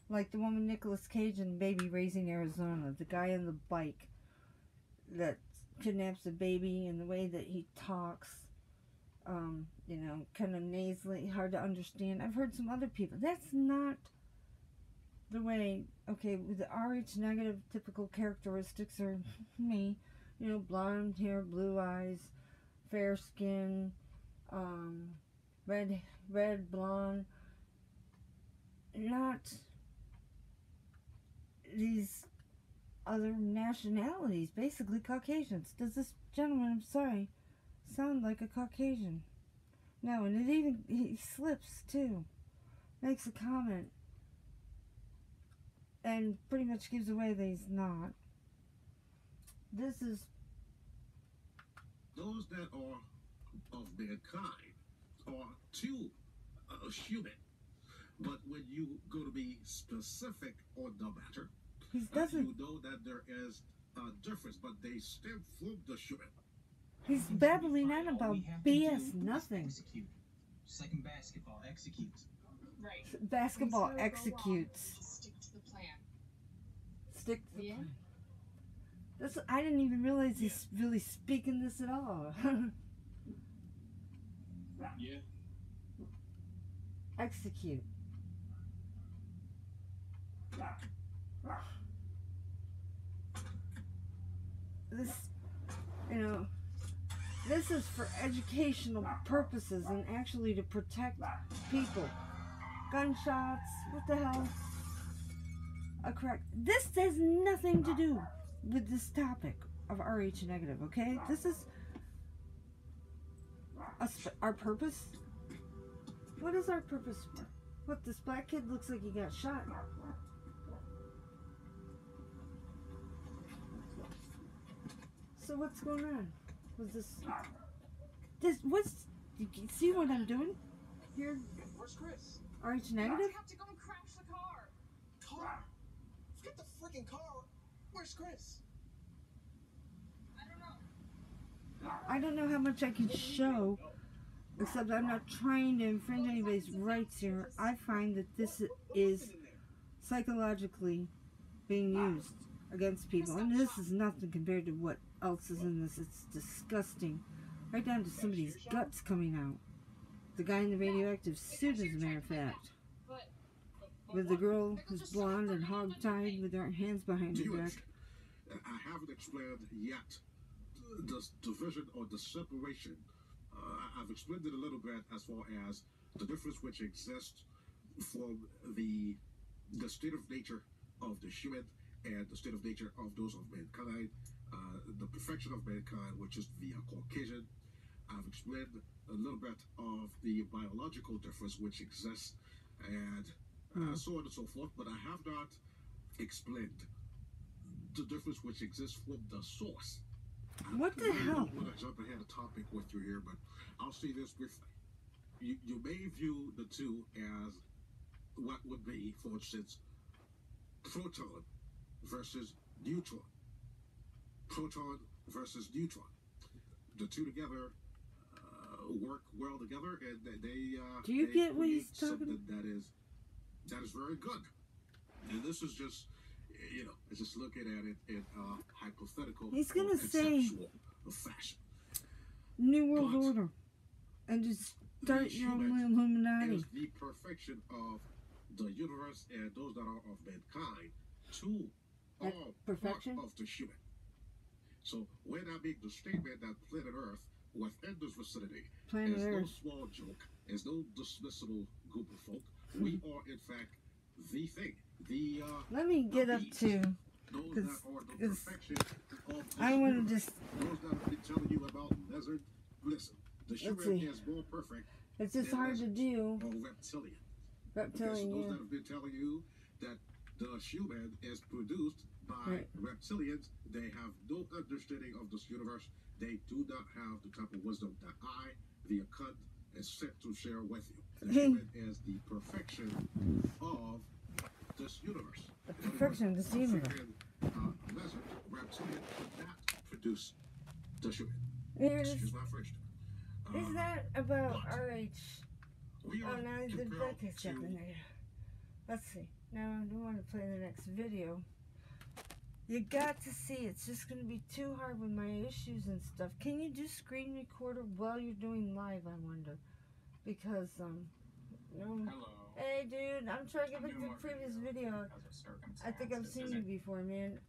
[SPEAKER 1] like the one with Nicolas Cage and Baby Raising Arizona? The guy on the bike that kidnaps the baby, and the way that he talks, you know, kind of nasally, hard to understand. I've heard some other people. That's not the way, okay, with the RH negative typical characteristics are me. You know, blonde hair, blue eyes, fair skin, red, blonde. Not these other nationalities, basically Caucasians. Does this gentleman, I'm sorry, sound like a Caucasian? No, and he slips too. Makes a comment. And pretty much gives away that he's not. This is
[SPEAKER 2] those that are of mankind are too human, but when you go to be specific on the matter, you know that there is a difference, but they stem from the human.
[SPEAKER 1] He's babbling on about BS nothing.
[SPEAKER 3] Execute. Just like in basketball, execute.
[SPEAKER 4] Right.
[SPEAKER 1] Basketball executes.
[SPEAKER 4] Stick to the plan.
[SPEAKER 1] Stick to the plan. I didn't even realize he's really speaking this at all.
[SPEAKER 3] Yeah.
[SPEAKER 1] Execute. This, you know, this is for educational purposes and actually to protect people. Gunshots, what the hell? correct. This has nothing to do with this topic of RH negative, okay? This is our purpose. What is our purpose for? What, this black kid looks like he got shot. So what's going on with this? What's, you see what I'm doing here?
[SPEAKER 3] Where's Chris?
[SPEAKER 1] RH negative?
[SPEAKER 4] I have to go and crash the car.
[SPEAKER 3] Car? Forget the freaking car. Where's Chris?
[SPEAKER 1] I don't know how much I can show, except I'm not trying to infringe anybody's rights here. I find that this is psychologically being used against people, and this is nothing compared to what else is in this. It's disgusting, right down to somebody's guts coming out. The guy in the radioactive suit, as a matter of fact, with the girl who's blonde and hog-tied with her hands behind her back.
[SPEAKER 2] I haven't explained yet the division or the separation. I've explained it a little bit as far as the difference which exists from the state of nature of the human and the state of nature of those of mankind, the perfection of mankind, which is the Caucasian. I've explained a little bit of the biological difference which exists, and so on and so forth, but I have not explained the difference which exists from the source.
[SPEAKER 1] What the hell?
[SPEAKER 2] I want to jump ahead of topic with you here, but I'll say this briefly. You may view the two as what would be, for instance, proton versus neutron. Proton versus neutron. The two together work well together, and they
[SPEAKER 1] do you get what he's talking
[SPEAKER 2] about? That is very good. And this is just, you know, it's just looking at it in hypothetical.
[SPEAKER 1] He's gonna say
[SPEAKER 2] fashion.
[SPEAKER 1] New World Order, and just start your own Illuminati.
[SPEAKER 2] Is the perfection of the universe and those that are of mankind to all
[SPEAKER 1] perfection
[SPEAKER 2] part of the human. So when I make the statement that planet Earth within this vicinity is no small joke, is no dismissible group of folk, we are in fact the thing. The
[SPEAKER 1] let me get up to, because I want to just.
[SPEAKER 2] Those that have been telling you about lizard, listen, the human is more perfect.
[SPEAKER 1] It's just hard to do.
[SPEAKER 2] Or reptilian.
[SPEAKER 1] Reptilian,
[SPEAKER 2] those that have been telling you that the human is produced by reptilians, they have no understanding of this universe. They do not have the type of wisdom that I, the occult, is sent to share with you. The human is the perfection of this universe.
[SPEAKER 1] The perfection of this universe.
[SPEAKER 2] Lizard, reptilian could not produce the human.
[SPEAKER 1] Excuse
[SPEAKER 2] my French.
[SPEAKER 1] Is that about RH?
[SPEAKER 2] We are
[SPEAKER 1] now the Becca's up in there. Let's see. Now I don't want to play the next video. You got to see. It's just going to be too hard with my issues and stuff. Can you do screen recorder while you're doing live, I wonder? Because, no.
[SPEAKER 3] Hello.
[SPEAKER 1] Hey, dude. I'm trying to get back to the previous video. I think I've seen you before, man.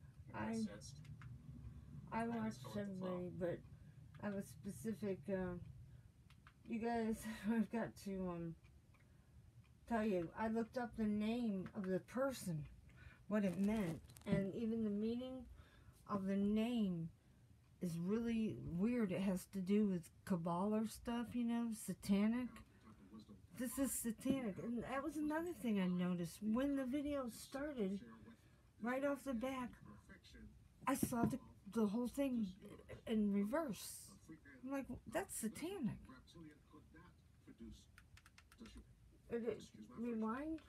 [SPEAKER 1] I watched everybody, but I have a specific, you guys, I've got to, tell you, I looked up the name of the person, what it meant, and even the meaning of the name is really weird. It has to do with Kabbalah stuff, you know, satanic. This is satanic, and that was another thing I noticed. When the video started, right off the back, I saw the whole thing in reverse. I'm like, that's satanic. Rewind.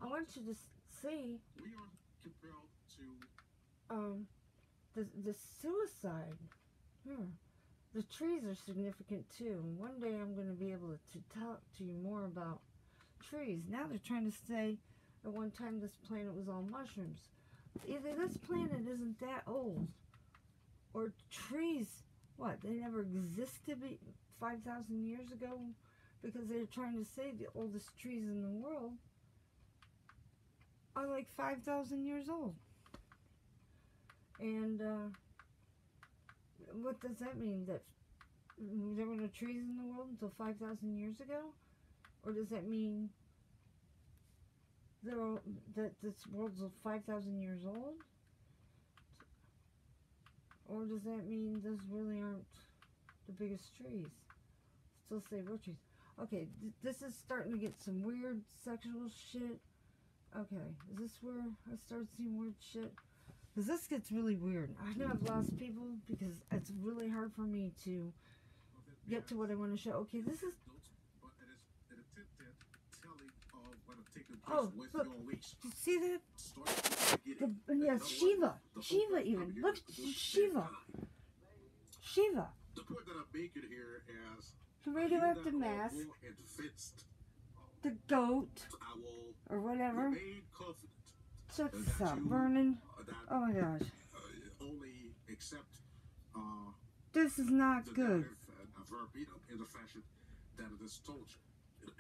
[SPEAKER 1] I want you to see the suicide. The trees are significant too. And one day I'm going to be able to talk to you more about trees. Now they're trying to say at one time this planet was all mushrooms. Either this planet isn't that old, or trees, what, they never existed 5,000 years ago? Because they're trying to say the oldest trees in the world are like 5,000 years old. And what does that mean? That there were no trees in the world until 5,000 years ago? Or does that mean that this world's 5,000 years old? Or does that mean those really aren't the biggest trees? Still say real trees. Okay, this is starting to get some weird sexual shit. Okay, is this where I start seeing weird shit? Because this gets really weird. I know I've lost people because it's really hard for me to get to what I want to show. Okay, this is... Oh, look. Did you see that? Yeah, Shiva. Shiva even. Look, Shiva. Shiva.
[SPEAKER 2] The point that I'm making here is
[SPEAKER 1] The radioactive mask. The goat. Or whatever. Check this out. Vernon. Oh my gosh.
[SPEAKER 2] Only accept
[SPEAKER 1] this is not good.
[SPEAKER 2] in the fashion that it is told you.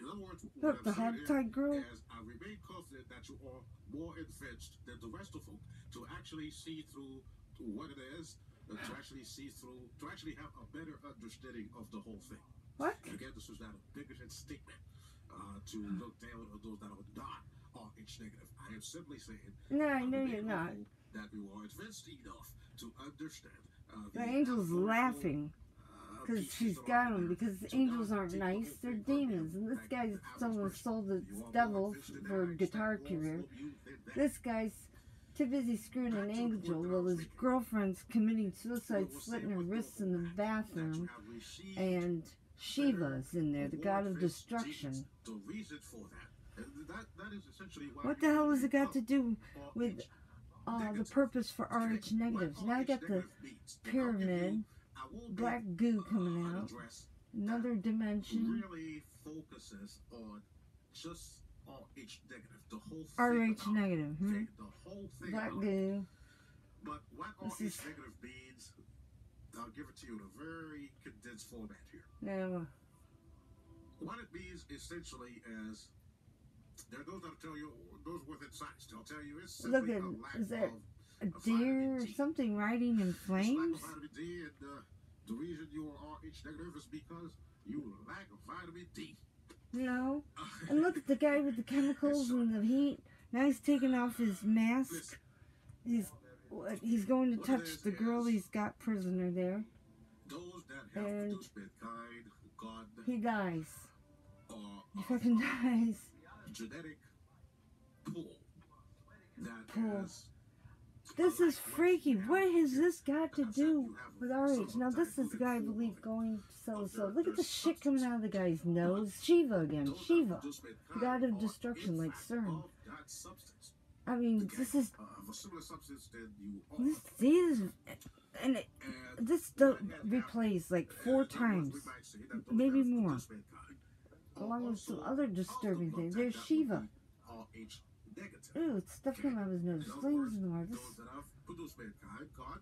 [SPEAKER 2] In other words,
[SPEAKER 1] look, the hog-tied girl.
[SPEAKER 2] As I remain confident that you are more advanced than the rest of them to actually see through to what it is, to actually see through, to actually have a better understanding of the whole thing.
[SPEAKER 1] What?
[SPEAKER 2] Again, this is not a bigoted statement to look down on those that are not RH negative. I am simply saying.
[SPEAKER 1] No, I know you're not.
[SPEAKER 2] That we are advanced enough to understand.
[SPEAKER 1] The angel's laughing. Because she's got them. Because the angels aren't nice. They're demons. And this guy's someone sold the devil for a guitar career. This guy's too busy screwing an angel while his girlfriend's committing suicide, slitting her wrists in the bathroom. And Shiva's in there, the god of destruction. What the hell has it got to do with the purpose for RH negatives? Now I got the pyramid. Black goo coming out. Another dimension.
[SPEAKER 2] Really focuses on just RH negative. The whole
[SPEAKER 1] thing RH negative.
[SPEAKER 2] The whole thing
[SPEAKER 1] Black goo.
[SPEAKER 2] But what RH negative means, I'll give it to you in a very condensed format here.
[SPEAKER 1] No.
[SPEAKER 2] What it means essentially is there are those that tell you, those within science, they'll tell you it's simply
[SPEAKER 1] look at,
[SPEAKER 2] a lack
[SPEAKER 1] is that
[SPEAKER 2] of
[SPEAKER 1] a deer or something riding in flames?
[SPEAKER 2] It's lack of vitamin D, and the reason you are RH negative is because you lack vitamin D.
[SPEAKER 1] No. And look at the guy with the chemicals and the heat. Now he's taking off his mask. He's going to touch the girl he's got prisoner there. And he dies. He fucking dies.
[SPEAKER 2] Genetic pool.
[SPEAKER 1] This is freaky. What has this got to do with RH? Now this is the guy I believe going so. Look at the shit coming out of the guy's nose. Shiva again. Shiva. The god of destruction like CERN. I mean, this is... This replays like 4 times. Maybe more. Along with some other disturbing things. There's Shiva. Ew, it's stuff coming out of his nose. Flames in the water.
[SPEAKER 2] Those that have produced mankind, God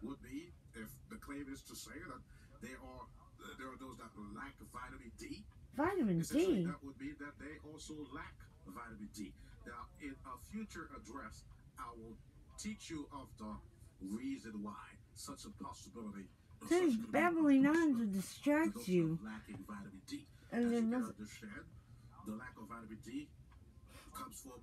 [SPEAKER 2] would be, if the claim is to say that there are those that lack vitamin D.
[SPEAKER 1] Vitamin D?
[SPEAKER 2] That would mean that they also lack vitamin D. Now, in a future address, I will teach you of the reason why such a possibility.
[SPEAKER 1] He's babbling on to distract you.
[SPEAKER 2] Lacking vitamin D.
[SPEAKER 1] And then
[SPEAKER 2] understand, the lack of vitamin D comes from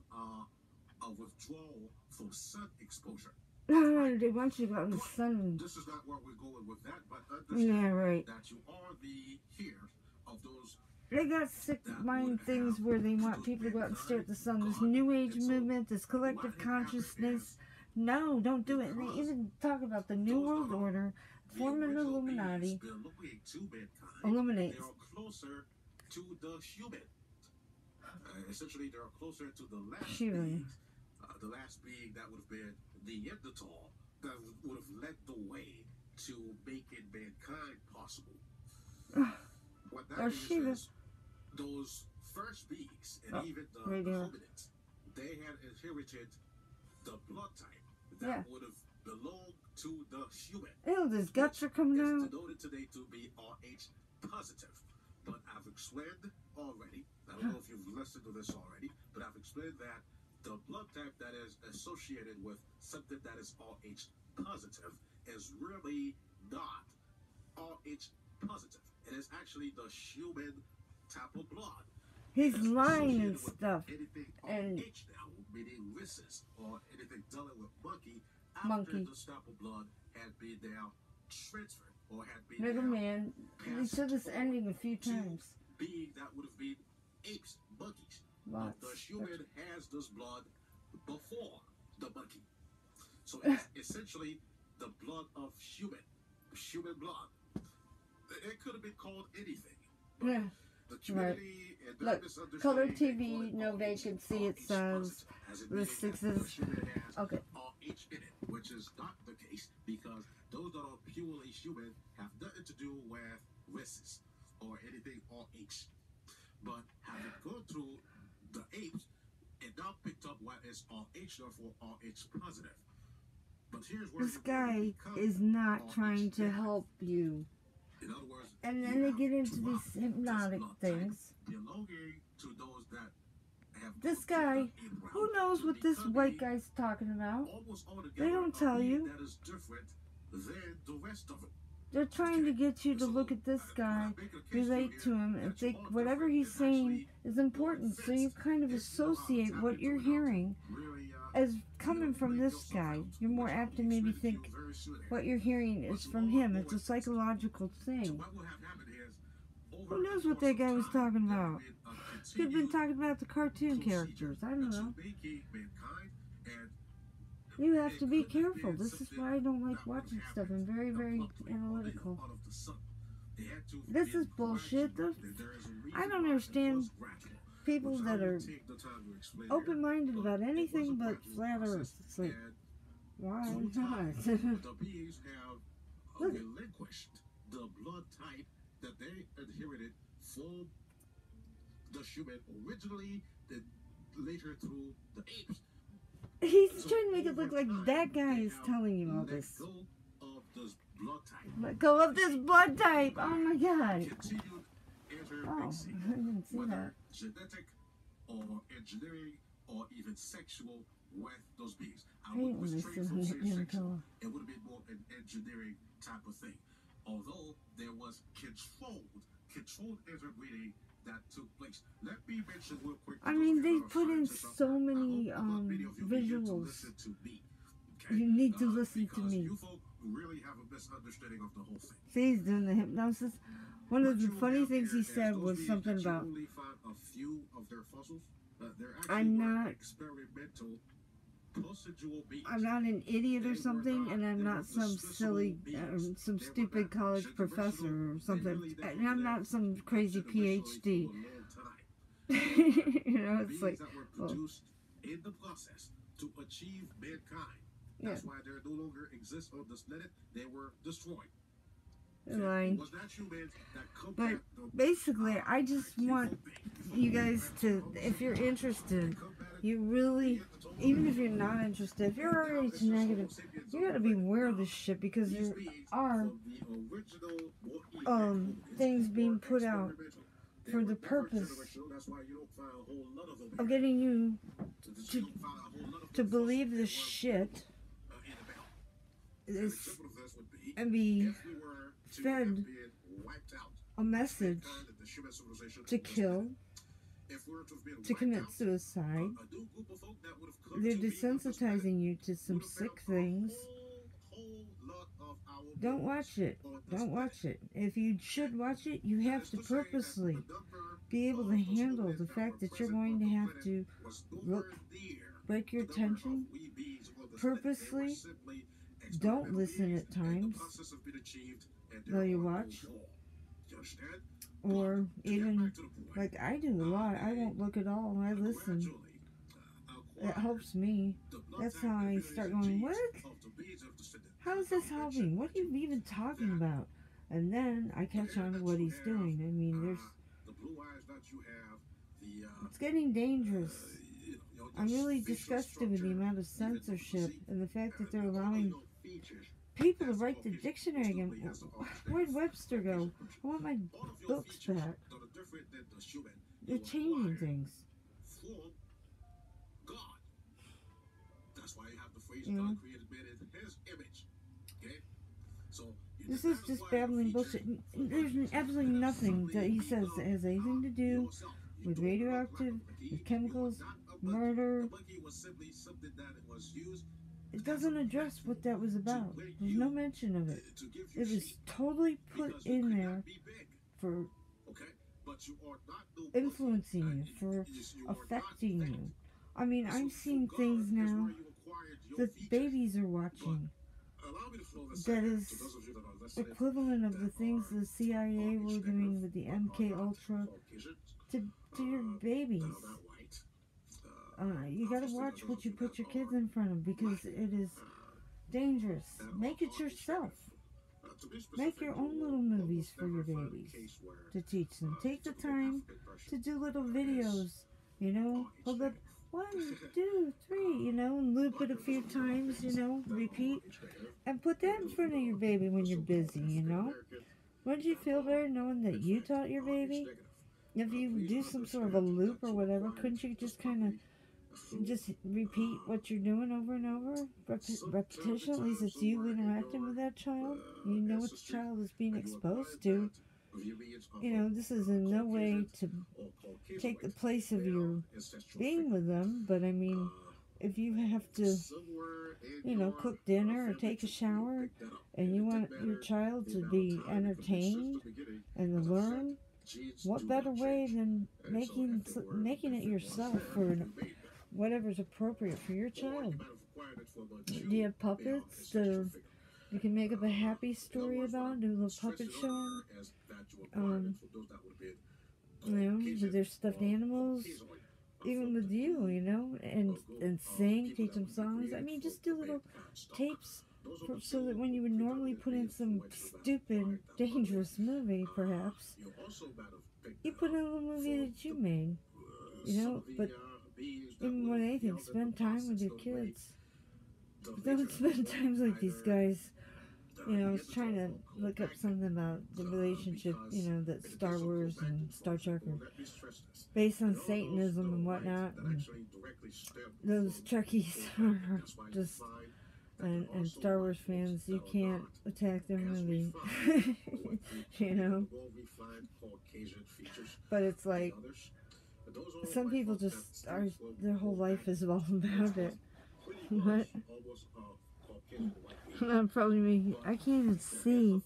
[SPEAKER 2] a withdrawal from sun exposure.
[SPEAKER 1] No, they want you to go out in the sun.
[SPEAKER 2] This is not where we're going with that, but understand that you are the here of those.
[SPEAKER 1] They got sick mind things where they want people to go out and stare at the sun. This New Age movement, this collective consciousness. No, don't do it. They even talk about the New World Order, form an Illuminati. Illuminate.
[SPEAKER 2] They are closer to the human. Essentially, they are closer to the last being. The last being that would have been the Neanderthal, that would have led the way to making mankind possible. What that is those first beings, and even the hominids, they had inherited the blood type that would have belonged to the human.
[SPEAKER 1] Ew, his guts are coming out.
[SPEAKER 2] It's denoted today to be RH positive. But I've explained already, I don't know if you've listened to this already, but I've explained that the blood type that is associated with something that is RH positive is really not RH positive. It is actually the human type of blood.
[SPEAKER 1] He's lying and stuff.
[SPEAKER 2] Anything
[SPEAKER 1] And
[SPEAKER 2] H now, meaning rhesus, or anything dealing with monkey,
[SPEAKER 1] Monkey.
[SPEAKER 2] after the sample blood had been now transferred or had been
[SPEAKER 1] Little
[SPEAKER 2] now
[SPEAKER 1] man, he said this ending a few times.
[SPEAKER 2] being that would have been apes, monkeys.
[SPEAKER 1] Lots.
[SPEAKER 2] But the human has this blood before the monkey. So it's essentially the blood of human blood. It could have been called anything. But
[SPEAKER 1] Yeah.
[SPEAKER 2] the community and the
[SPEAKER 1] Look,
[SPEAKER 2] misunderstanding,
[SPEAKER 1] color
[SPEAKER 2] they call
[SPEAKER 1] TV,
[SPEAKER 2] it
[SPEAKER 1] no
[SPEAKER 2] RH,
[SPEAKER 1] vacancy, it
[SPEAKER 2] RH
[SPEAKER 1] says.
[SPEAKER 2] positive, as in
[SPEAKER 1] The
[SPEAKER 2] meaning
[SPEAKER 1] sixes.
[SPEAKER 2] that the human has
[SPEAKER 1] Okay.
[SPEAKER 2] RH in it, which is not the case because those that are purely human have nothing to do with rhesus or anything RH. But having gone through the apes, it now picked up what is RH, therefore RH positive. But here's where
[SPEAKER 1] This guy is not trying to help you.
[SPEAKER 2] In other words,
[SPEAKER 1] And then they get into these hypnotic things.
[SPEAKER 2] belonging to those that have
[SPEAKER 1] This guy, who knows what this white guy's talking about?
[SPEAKER 2] almost
[SPEAKER 1] They don't tell you.
[SPEAKER 2] that is different than the rest of it.
[SPEAKER 1] They're trying to get you to look at this guy, relate to him, and think whatever he's saying is important. So you kind of associate what you're hearing as coming from this guy. You're more apt to maybe think what you're hearing is from him. It's a psychological thing. Who knows what that guy was talking about? Could have been talking about the cartoon characters. I don't know. You have to be careful. This is why I don't like watching stuff. I'm very, very analytical. This is bullshit. I don't understand people that are open-minded about anything but flat earth. It's like, why not?
[SPEAKER 2] The beings have relinquished the blood type that they inherited from the human originally, then later through the apes.
[SPEAKER 1] He's trying to make it look like that guy is telling you all this. Let go of this blood type. Oh my god. Oh, I didn't see that.
[SPEAKER 2] Genetic or engineering or even sexual with those beings.
[SPEAKER 1] I hate when they say him tell.
[SPEAKER 2] It would have been more an engineering type of thing. Although there was controlled interbreeding that took place. Let me mention real quick.
[SPEAKER 1] I mean, they put in so many visuals. You need to listen to me.
[SPEAKER 2] You folk really have a misunderstanding of the whole thing.
[SPEAKER 1] See, he's doing the hypnosis. One of the funny things he said was something about, I'm not an idiot or something, and I'm not some silly, some stupid college professor or something, and I'm not some crazy PhD. You know, it's like, well,
[SPEAKER 2] in the process to achieve mankind.
[SPEAKER 1] Yeah.
[SPEAKER 2] That's why they no longer exist on this planet. They were destroyed.
[SPEAKER 1] Lying. But basically, I just want you guys to, if you're interested, you really, even if you're not interested, if you're already too negative, you gotta be aware of this shit, because there are things being put out for the purpose of getting you to believe this shit and be fed a message to kill, to commit suicide. They're desensitizing you to some sick things. Don't watch it. Don't watch it. If you should watch it, you have to purposely be able to handle the fact that you're going to have to break your attention. Purposely don't listen at times while you watch. Or even, like I do a lot, I won't look at all, I listen. It helps me. That's how I start going, what? How is this helping? What are you even talking about? And then I catch on to what he's doing. I mean, it's getting dangerous. I'm really disgusted with the amount of censorship and the fact that they're allowing people to write the dictionary again. Where'd Webster go? I want my books back. They're changing things. You know? This is just babbling bullshit. There's absolutely nothing that he says that has anything to do with radioactive, with chemicals, murder. It doesn't address what that was about. There's no mention of it. It was totally put in there for influencing you, for affecting you. I mean, I'm seeing things now that babies are watching that is equivalent of the things the CIA were doing with the MK Ultra to your babies. You gotta watch what you put your kids in front of, because it is dangerous. Make it yourself. Make your own little movies for your babies to teach them. Take the time to do little videos, you know, hold up 1, 2, 3, you know, and loop it a few times, you know, repeat, and put that in front of your baby when you're busy, you know. Wouldn't you feel better knowing that you taught your baby? If you do some sort of a loop or whatever, couldn't you just kind of just repeat what you're doing over and over? Repetition, at least it's you interacting with that child. You know what the child is being exposed to. You know, this is in no way to take the place of your being with them, but I mean, if you have to, you know, cook dinner or take a shower, and you want your child to be entertained and to learn, what better way than making it yourself for whatever's appropriate for your child? Do you have puppets that you can make up a happy story about, do a little puppet show? You know, with their stuffed animals, even with you, you know, and sing, teach them songs. I mean, just do little tapes so that when you would normally put in some stupid, dangerous movie, perhaps, you put in a little movie that you made, you know. But even more than anything, spend time with your kids. Don't spend time like these guys. You know, I was trying to look up something about the relationship, you know, that Star Wars and Star Trek are based on Satanism and whatnot. And those Trekkies are just, and Star Wars fans, you can't attack their movie, you know. But it's like, some people just are, their whole life is all about it. What? I'm probably making, I can't even see.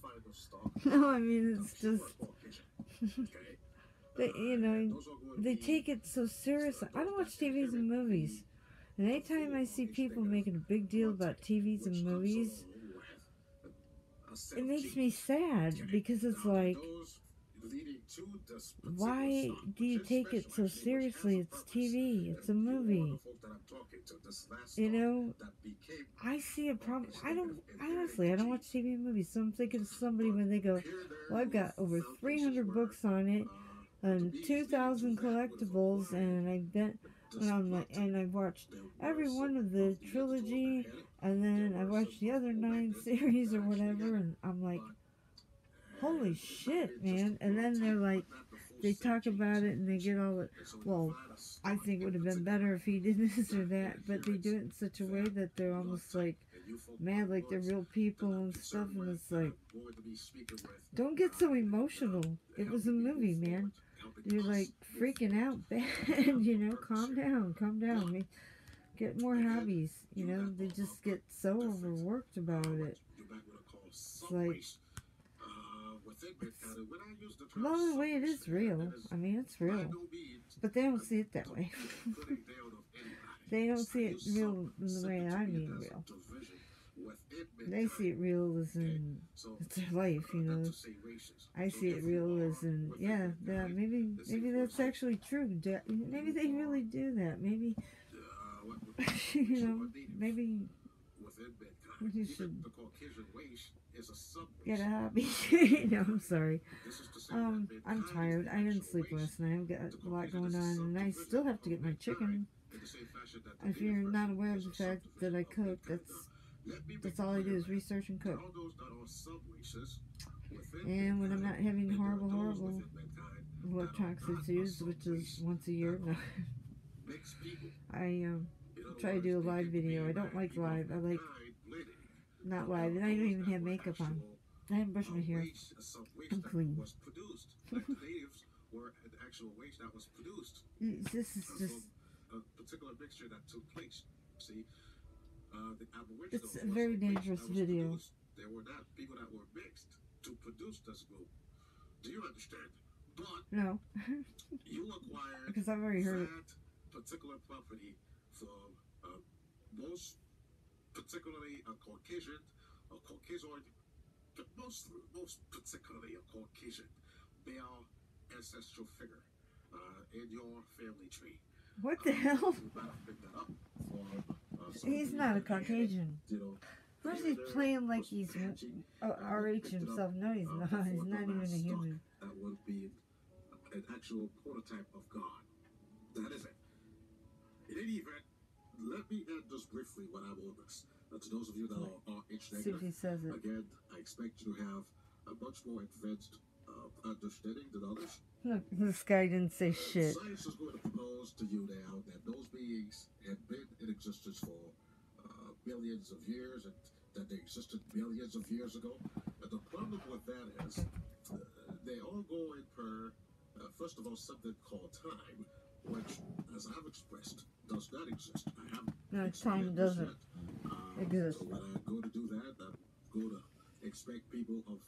[SPEAKER 1] No, I mean, it's just, they, you know, they take it so seriously. I don't watch TVs and movies. And anytime I see people making a big deal about TVs and movies, it makes me sad, because it's like, why do you take it so seriously? It's TV, it's a movie. You know, I see a problem. Honestly, I don't watch TV and movies, so I'm thinking of somebody when they go, well, I've got over 300 books on it, and 2,000 collectibles, and I've watched every one of the trilogy, and then I watched the other 9 series or whatever, and I'm like, holy shit, man. And then they're like, they talk about it and they get all it, well, I think it would have been better if he did this or that, but they do it in such a way that they're almost like mad, like they're real people and stuff, and it's like, don't get so emotional. It was a movie, man. You're like freaking out bad, you know. Calm down. Get more hobbies, you know. They just get so overworked about it. It's like, well, in a way, it is real. I mean, it's real. But they don't see it that way. They don't see it real in the way I mean real. They see it real as in, it's their life, you know. I see it real as in, yeah, maybe that's actually true. Maybe they really do that. Maybe, you know, maybe you should get a hobby. No, I'm sorry. I'm tired. I didn't sleep last night. I've got a lot going on, and I still have to get my chicken. If you're not aware of the fact that I cook, that's all I do is research and cook. And when I'm not having horrible electronic issues, which is once a year, no. I try to do a live video. I don't like live. I like not live, and I don't even have makeup on. I haven't brushed my hair. I'm clean.
[SPEAKER 2] were the actual waste that was produced
[SPEAKER 1] This is just...
[SPEAKER 2] from a particular mixture that took place. See, the Aboriginals
[SPEAKER 1] It's a
[SPEAKER 2] was
[SPEAKER 1] very
[SPEAKER 2] waste
[SPEAKER 1] dangerous
[SPEAKER 2] that was
[SPEAKER 1] video.
[SPEAKER 2] produced. There were not people that were mixed to produce this glue. Do you understand? But
[SPEAKER 1] No.
[SPEAKER 2] you acquired
[SPEAKER 1] Because I've already heard it.
[SPEAKER 2] that particular property from most, particularly a Caucasian, a Caucasoid, but most particularly a Caucasian male ancestral figure in your family tree.
[SPEAKER 1] What the hell?
[SPEAKER 2] You might have picked that up for,
[SPEAKER 1] He's not a Caucasian.
[SPEAKER 2] you know,
[SPEAKER 1] First he's playing like he's RH himself. No, he's not. He's not even a human.
[SPEAKER 2] That would be an actual prototype of God. That is it. In any event, let me add just briefly what I'm on this. To those of you that are H
[SPEAKER 1] See if he
[SPEAKER 2] negative,
[SPEAKER 1] says it.
[SPEAKER 2] again, I expect you to have a much more advanced understanding than others.
[SPEAKER 1] Look, this guy didn't say shit.
[SPEAKER 2] Science is going to propose to you now that those beings had been in existence for billions of years, and that they existed billions of years ago. And the problem with that is they all go in per, first of all, something called time, which, as I've expressed, does not exist. I haven't.
[SPEAKER 1] No, time doesn't exist.
[SPEAKER 2] So when I go to do that, I'm going to expect people of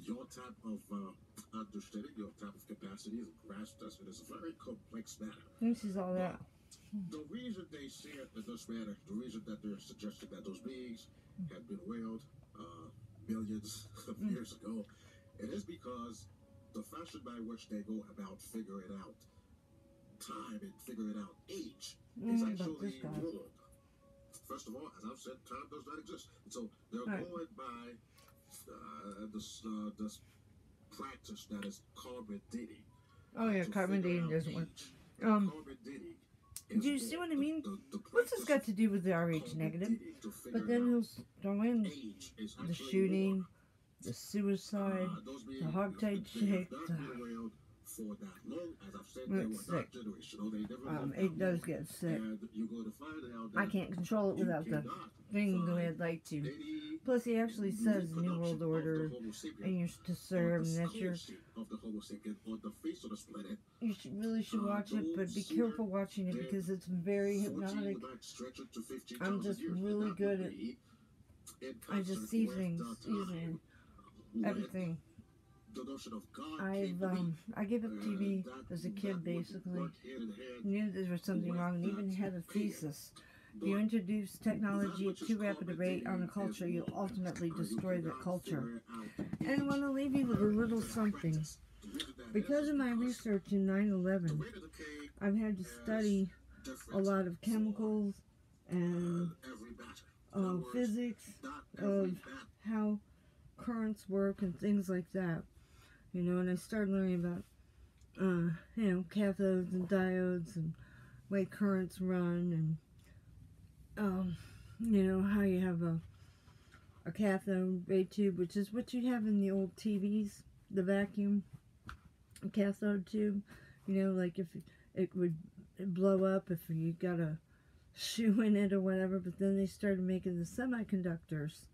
[SPEAKER 2] your type of understanding, your type of capacities and grasp this. It is a very complex matter.
[SPEAKER 1] Thinks he's all that.
[SPEAKER 2] The reason they see it in this manner, the reason that they're suggesting that those beings had been whaled millions of years ago, it is because the fashion by which they go about figuring out time and figuring out age is actually wrong. First of all, as I've said, time does not exist. So they're going by this practice that is carbon dating.
[SPEAKER 1] Oh yeah, carbon dating doesn't work.
[SPEAKER 2] Carbon dating.
[SPEAKER 1] Do you see what I mean? What's this got to do with the RH negative? But then he'll throw in the shooting, the suicide, the hogtied chick. It's sick. It does get sick. I can't control it without the thing the way I'd like to. Plus, he actually says New World Order, and you're to serve, and that you really should watch it, but be careful watching it because it's very hypnotic. I'm just really good at, I just see things easily, everything. I gave up TV as a kid, basically. Knew there was something wrong, and even had a thesis. If you introduce technology at too rapid a rate on a culture, you'll ultimately destroy that culture. And I want to leave you with a little something. Because of my research in 9/11, I've had to study a lot of chemicals and physics of how currents work and things like that. You know, and I started learning about, you know, cathodes and diodes and way currents run, and, you know, how you have a cathode ray tube, which is what you have in the old TVs, the vacuum cathode tube. You know, like if it would blow up if you got a shoe in it or whatever, but then they started making the semiconductors.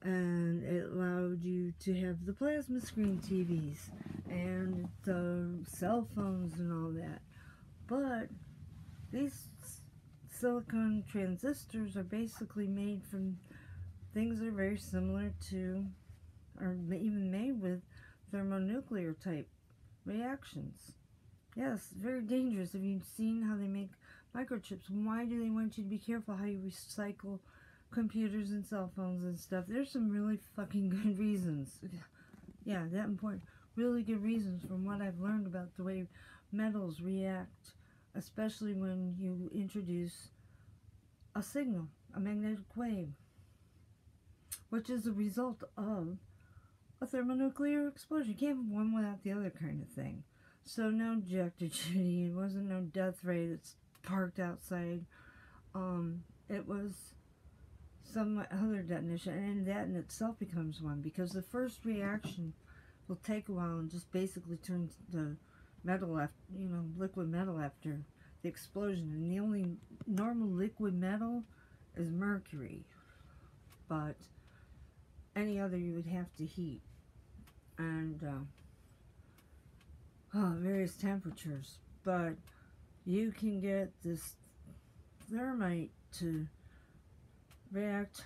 [SPEAKER 1] And it allowed you to have the plasma screen TVs and the cell phones and all that. But these silicon transistors are basically made from things that are very similar to, or even made with, thermonuclear type reactions. Yes, very dangerous. Have you seen how they make microchips? Why do they want you to be careful how you recycle computers and cell phones and stuff? There's some really fucking good reasons. Yeah, that important. Really good reasons from what I've learned about the way metals react, especially when you introduce a signal, a magnetic wave, which is a result of a thermonuclear explosion. You can't have one without the other kind of thing. So no ejector duty. It wasn't no death ray that's parked outside. It was some other detonation, and that in itself becomes one, because the first reaction will take a while and just basically turns the metal after, you know, liquid metal after the explosion. And the only normal liquid metal is mercury, but any other you would have to heat. And various temperatures, but you can get this thermite to react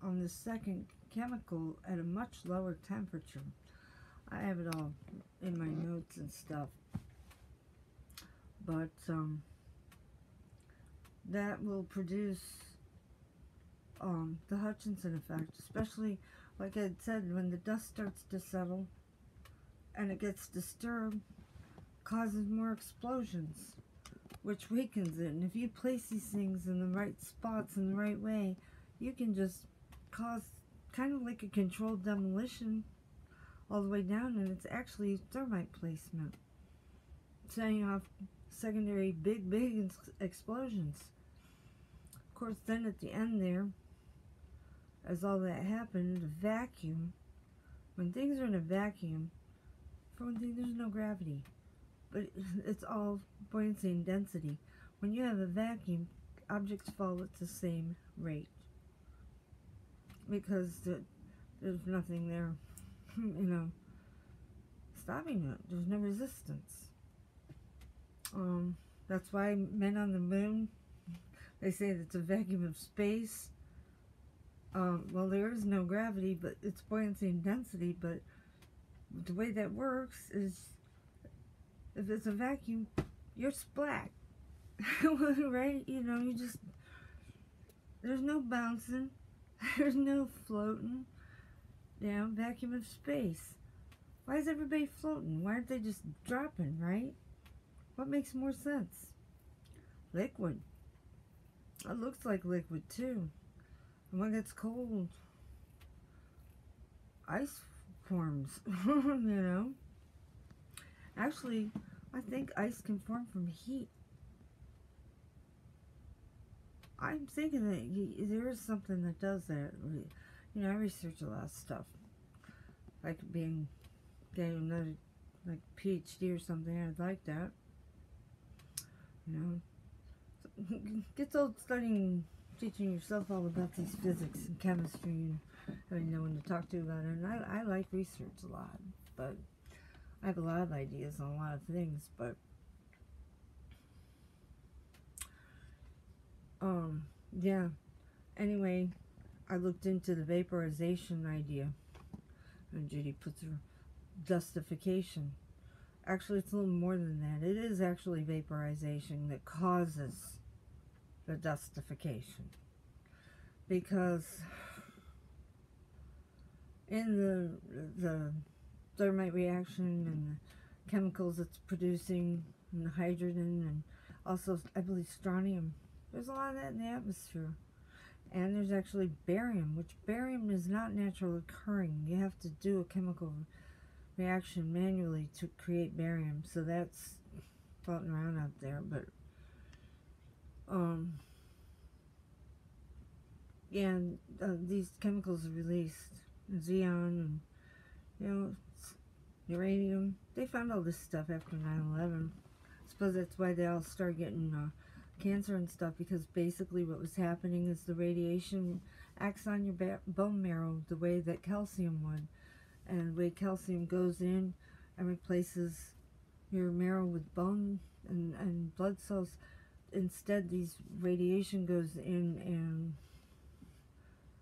[SPEAKER 1] on the second chemical at a much lower temperature. I have it all in my notes and stuff, but that will produce the Hutchinson effect, especially, like I said, when the dust starts to settle and it gets disturbed, causes more explosions, which weakens it. And if you place these things in the right spots in the right way, you can just cause kind of like a controlled demolition all the way down, and it's actually thermite placement, setting off secondary big explosions. Of course, then at the end there, as all that happened, the vacuum, when things are in a vacuum, for one thing, there's no gravity, but it's all buoyancy and density. When you have a vacuum, objects fall at the same rate, because there's nothing there, stopping it. There's no resistance. That's why men on the moon, they say that it's a vacuum of space. Well, there is no gravity, but it's buoyancy and density. But the way that works is, if it's a vacuum, you're splat, right? You just, there's no bouncing, there's no floating down. Vacuum of space. Why is everybody floating? Why aren't they just dropping, right? What makes more sense? Liquid. It looks like liquid too. And when it gets cold, ice forms, Actually, I think ice can form from heat. I'm thinking that there is something that does that. I research a lot of stuff. Like getting another, like, PhD or something. I'd like that. Gets old studying, teaching yourself all about these physics and chemistry and having no one to talk to about it. And I like research a lot, but I have a lot of ideas on a lot of things, but yeah. Anyway, I looked into the vaporization idea, and Judy puts her dustification. Actually, it's a little more than that. It is actually vaporization that causes the dustification, because in the thermite reaction and the chemicals it's producing, and the hydrogen, and also, I believe, strontium, there's a lot of that in the atmosphere. And there's actually barium, which barium is not naturally occurring. You have to do a chemical reaction manually to create barium, so that's floating around out there. But yeah, these chemicals are released, xenon and uranium. They found all this stuff after 9/11. I suppose that's why they all started getting cancer and stuff, because basically what was happening is the radiation acts on your bone marrow the way that calcium would. And the way calcium goes in and replaces your marrow with bone and blood cells, instead these radiation goes in and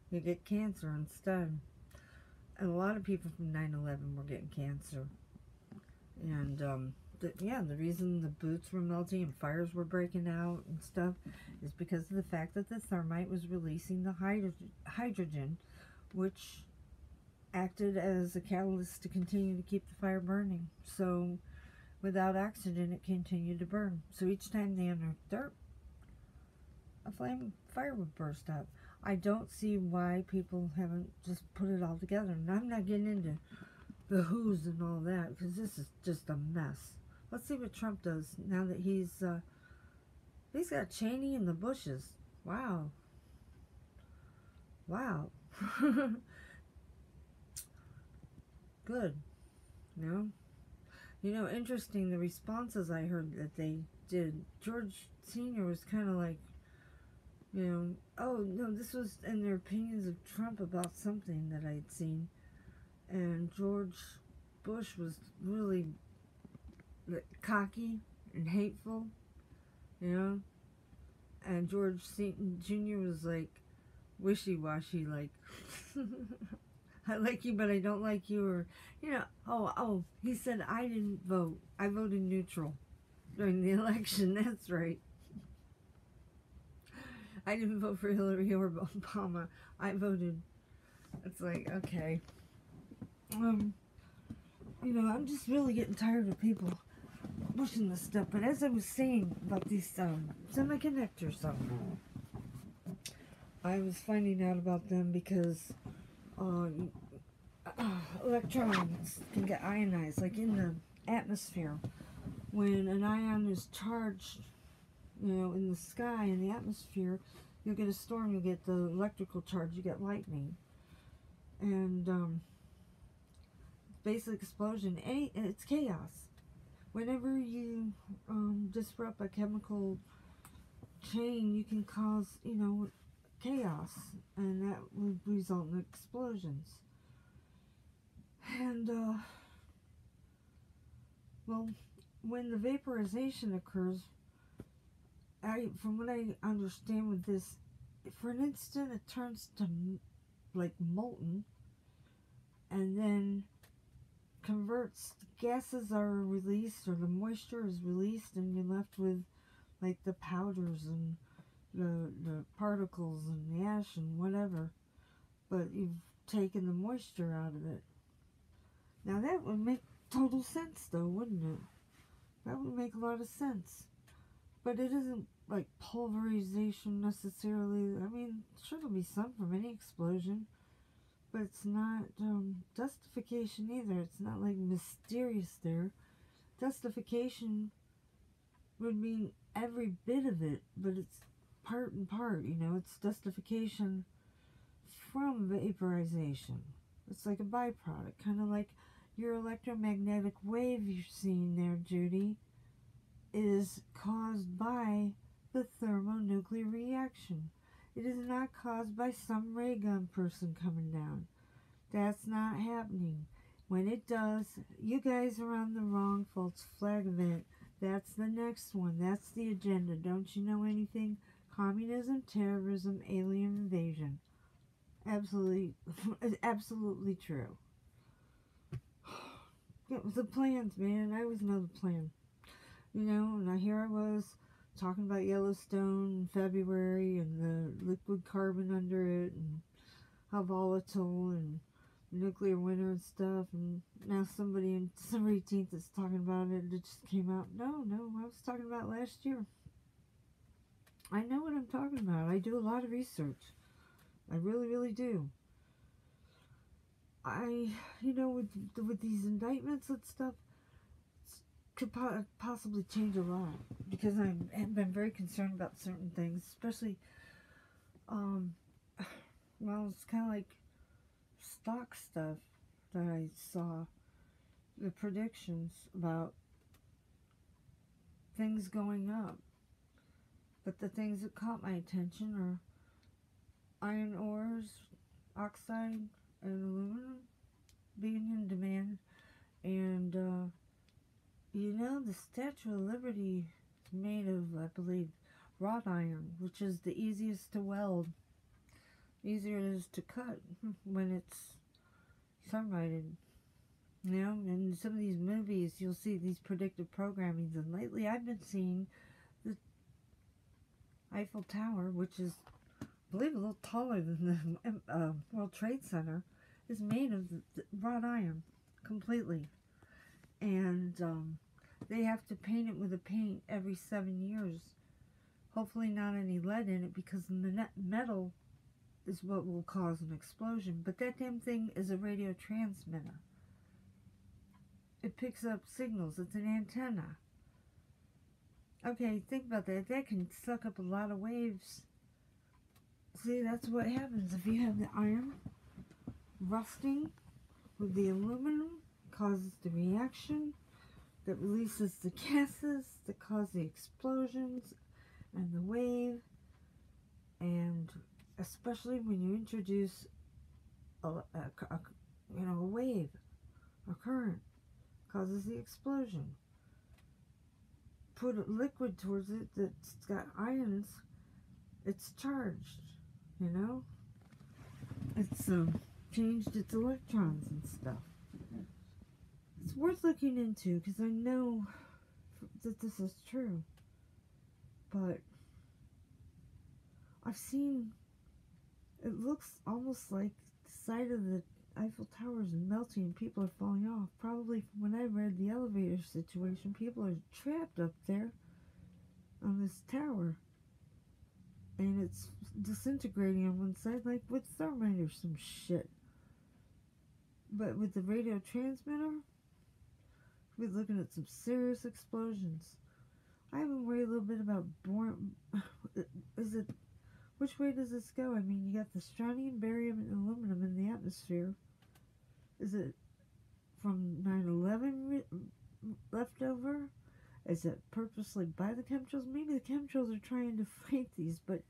[SPEAKER 1] you get cancer instead. And a lot of people from 9/11 were getting cancer. And the reason the boots were melting and fires were breaking out and stuff is because of the fact that the thermite was releasing the hydrogen, which acted as a catalyst to continue to keep the fire burning. So without oxygen, it continued to burn. So each time they unearthed dirt, a fire would burst out. I don't see why people haven't just put it all together. And I'm not getting into the who's and all that, because this is just a mess. Let's see what Trump does now that he's got Cheney in the bushes. Wow. Good. Interesting, the responses I heard that they did. George Sr. was kind of like, oh, no, this was in their opinions of Trump about something that I'd seen. And George Bush was really cocky and hateful, you know. And George Seaton Jr. was like wishy-washy, like I like you but I don't like you, or you know. Oh, he said I didn't vote, I voted neutral during the election. That's right, I didn't vote for Hillary or Obama, I voted. It's like, okay, you know, I'm just really getting tired of people pushing this stuff. But as I was saying about these semiconductors, I was finding out about them because electrons can get ionized, like in the atmosphere. When an ion is charged, you know, in the sky, in the atmosphere, you'll get a storm, you'll get the electrical charge, you get lightning. And basic explosion, it's chaos. Whenever you disrupt a chemical chain, you can cause, you know, chaos, and that would result in explosions. And well, when the vaporization occurs, from what I understand with this, for an instant it turns to like molten, and then converts, gases are released, or the moisture is released, and you're left with like the powders and the particles and the ash and whatever, but you've taken the moisture out of it. Now that would make total sense though, wouldn't it? That would make a lot of sense. But it isn't like pulverization necessarily. I mean, sure, there'll be some from any explosion, but it's not dustification either. It's not like mysterious there. Dustification would mean every bit of it, but it's part and part, you know. It's dustification from vaporization. It's like a byproduct, kind of like your electromagnetic wave you're seeing there, Judy, is caused by the thermonuclear reaction. It is not caused by some ray gun person coming down. That's not happening. When it does, you guys are on the wrong false flag event. That's the next one. That's the agenda. Don't you know anything? Communism, terrorism, alien invasion. Absolutely, absolutely true. It was the plans, man. I always know the plan. You know, and here I was talking about Yellowstone in February and the liquid carbon under it and how volatile and nuclear winter and stuff, and now somebody on December 18th is talking about it. It just came out. No, I was talking about last year. I know what I'm talking about. I do a lot of research. I really, really do. You know, with these indictments and stuff, could possibly change a lot, because I've been very concerned about certain things, especially, well, it's kind of like stock stuff that I saw, the predictions about things going up. But the things that caught my attention are iron ores, oxide, and aluminum being in demand. And, you know, the Statue of Liberty is made of, I believe, wrought iron, which is the easiest to weld. Easier it is to cut when it's sunlighted. You know, in some of these movies, you'll see these predictive programmings, and lately I've been seeing the Eiffel Tower, which is, I believe, a little taller than the World Trade Center, is made of wrought iron completely. And they have to paint it with a paint every 7 years. Hopefully not any lead in it, because the metal is what will cause an explosion. But that damn thing is a radio transmitter. It picks up signals. It's an antenna. Okay, think about that. That can suck up a lot of waves. See, that's what happens if you have the iron rusting with the aluminum. Causes the reaction that releases the gases that cause the explosions and the wave. And especially when you introduce a wave, a current, causes the explosion. put a liquid towards it that's got ions, it's charged, you know? It's changed its electrons and stuff. It's worth looking into because I know that this is true. But I've seen, it looks almost like the side of the Eiffel Tower is melting and people are falling off. Probably from when I read the elevator situation, people are trapped up there on this tower. And it's disintegrating on one side like with thermite or some shit. But with the radio transmitter, we're looking at some serious explosions. I even worry a little bit about which way does this go? I mean, you got the strontium, barium, and aluminum in the atmosphere. Is it from 9/11 left over? Is it purposely by the chemtrails? Maybe the chemtrails are trying to fight these, but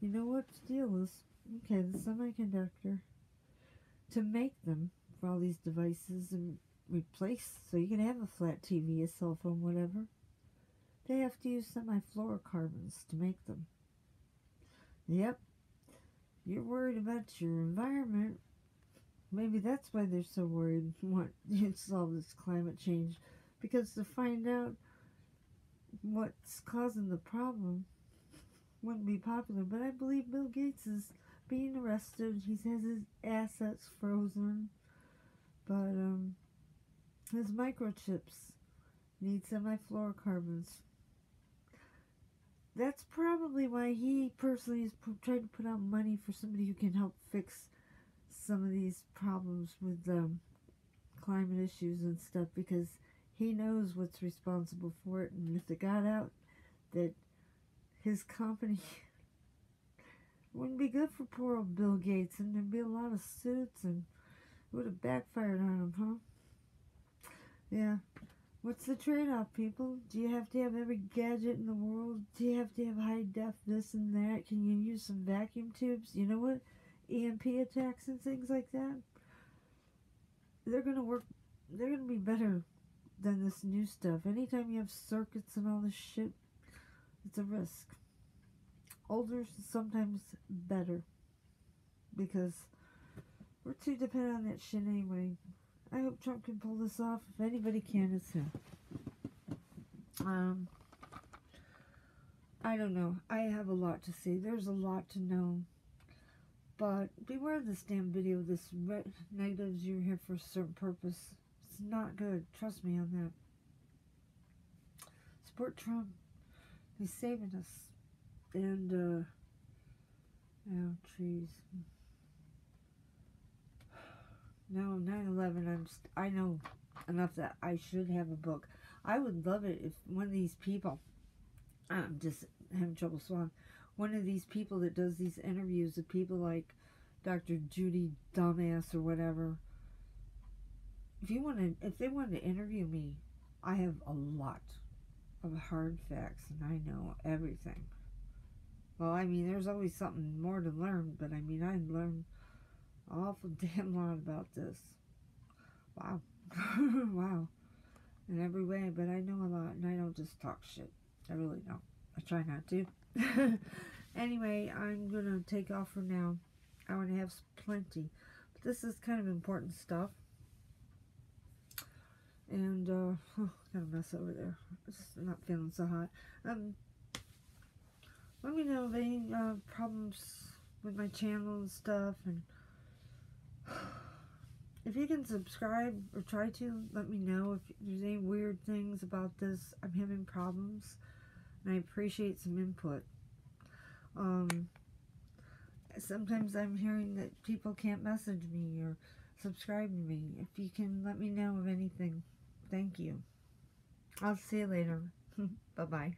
[SPEAKER 1] you know what the deal is? Okay, the semiconductor, to make them for all these devices and replace, so you can have a flat TV, a cell phone, whatever, they have to use semifluorocarbons to make them. Yep. You're worried about your environment. Maybe that's why they're so worried want to solve this climate change. Because to find out what's causing the problem wouldn't be popular. But I believe Bill Gates is being arrested. He has his assets frozen. But his microchips need semifluorocarbons. That's probably why he personally is trying to put out money for somebody who can help fix some of these problems with climate issues and stuff, because he knows what's responsible for it. And if it got out that his company wouldn't be good for poor old Bill Gates, and there'd be a lot of suits, and it would have backfired on him, huh? Yeah. What's the trade-off, people? Do you have to have every gadget in the world? Do you have to have high def this and that? Can you use some vacuum tubes? You know what? EMP attacks and things like that? They're going to work. They're going to be better than this new stuff. Anytime you have circuits and all this shit, it's a risk. Older is sometimes better, because we're too dependent on that shit anyway. I hope Trump can pull this off. If anybody can, it's him. I don't know. I have a lot to say. There's a lot to know. But beware of this damn video. This negatives, you're here for a certain purpose. It's not good. Trust me on that. Support Trump. He's saving us. And, oh, trees. No, 9/11, I know enough that I should have a book. I would love it if one of these people, I'm just having trouble swallowing, one of these people that does these interviews of people like Dr. Judy Dumbass or whatever, if they wanted to interview me, I have a lot of hard facts and I know everything. Well, I mean, there's always something more to learn, but I mean, I learned awful damn lot about this. Wow. Wow. In every way, but I know a lot, and I don't just talk shit. I really don't. I try not to. Anyway, I'm gonna take off for now. I want to have plenty. But this is kind of important stuff. And, got a mess over there. Just not feeling so hot. Let me know of any problems with my channel and stuff, and if you can subscribe or try to, let me know if there's any weird things about this. I'm having problems, and I appreciate some input. Sometimes I'm hearing that people can't message me or subscribe to me. If you can let me know of anything, thank you. I'll see you later. Bye-bye.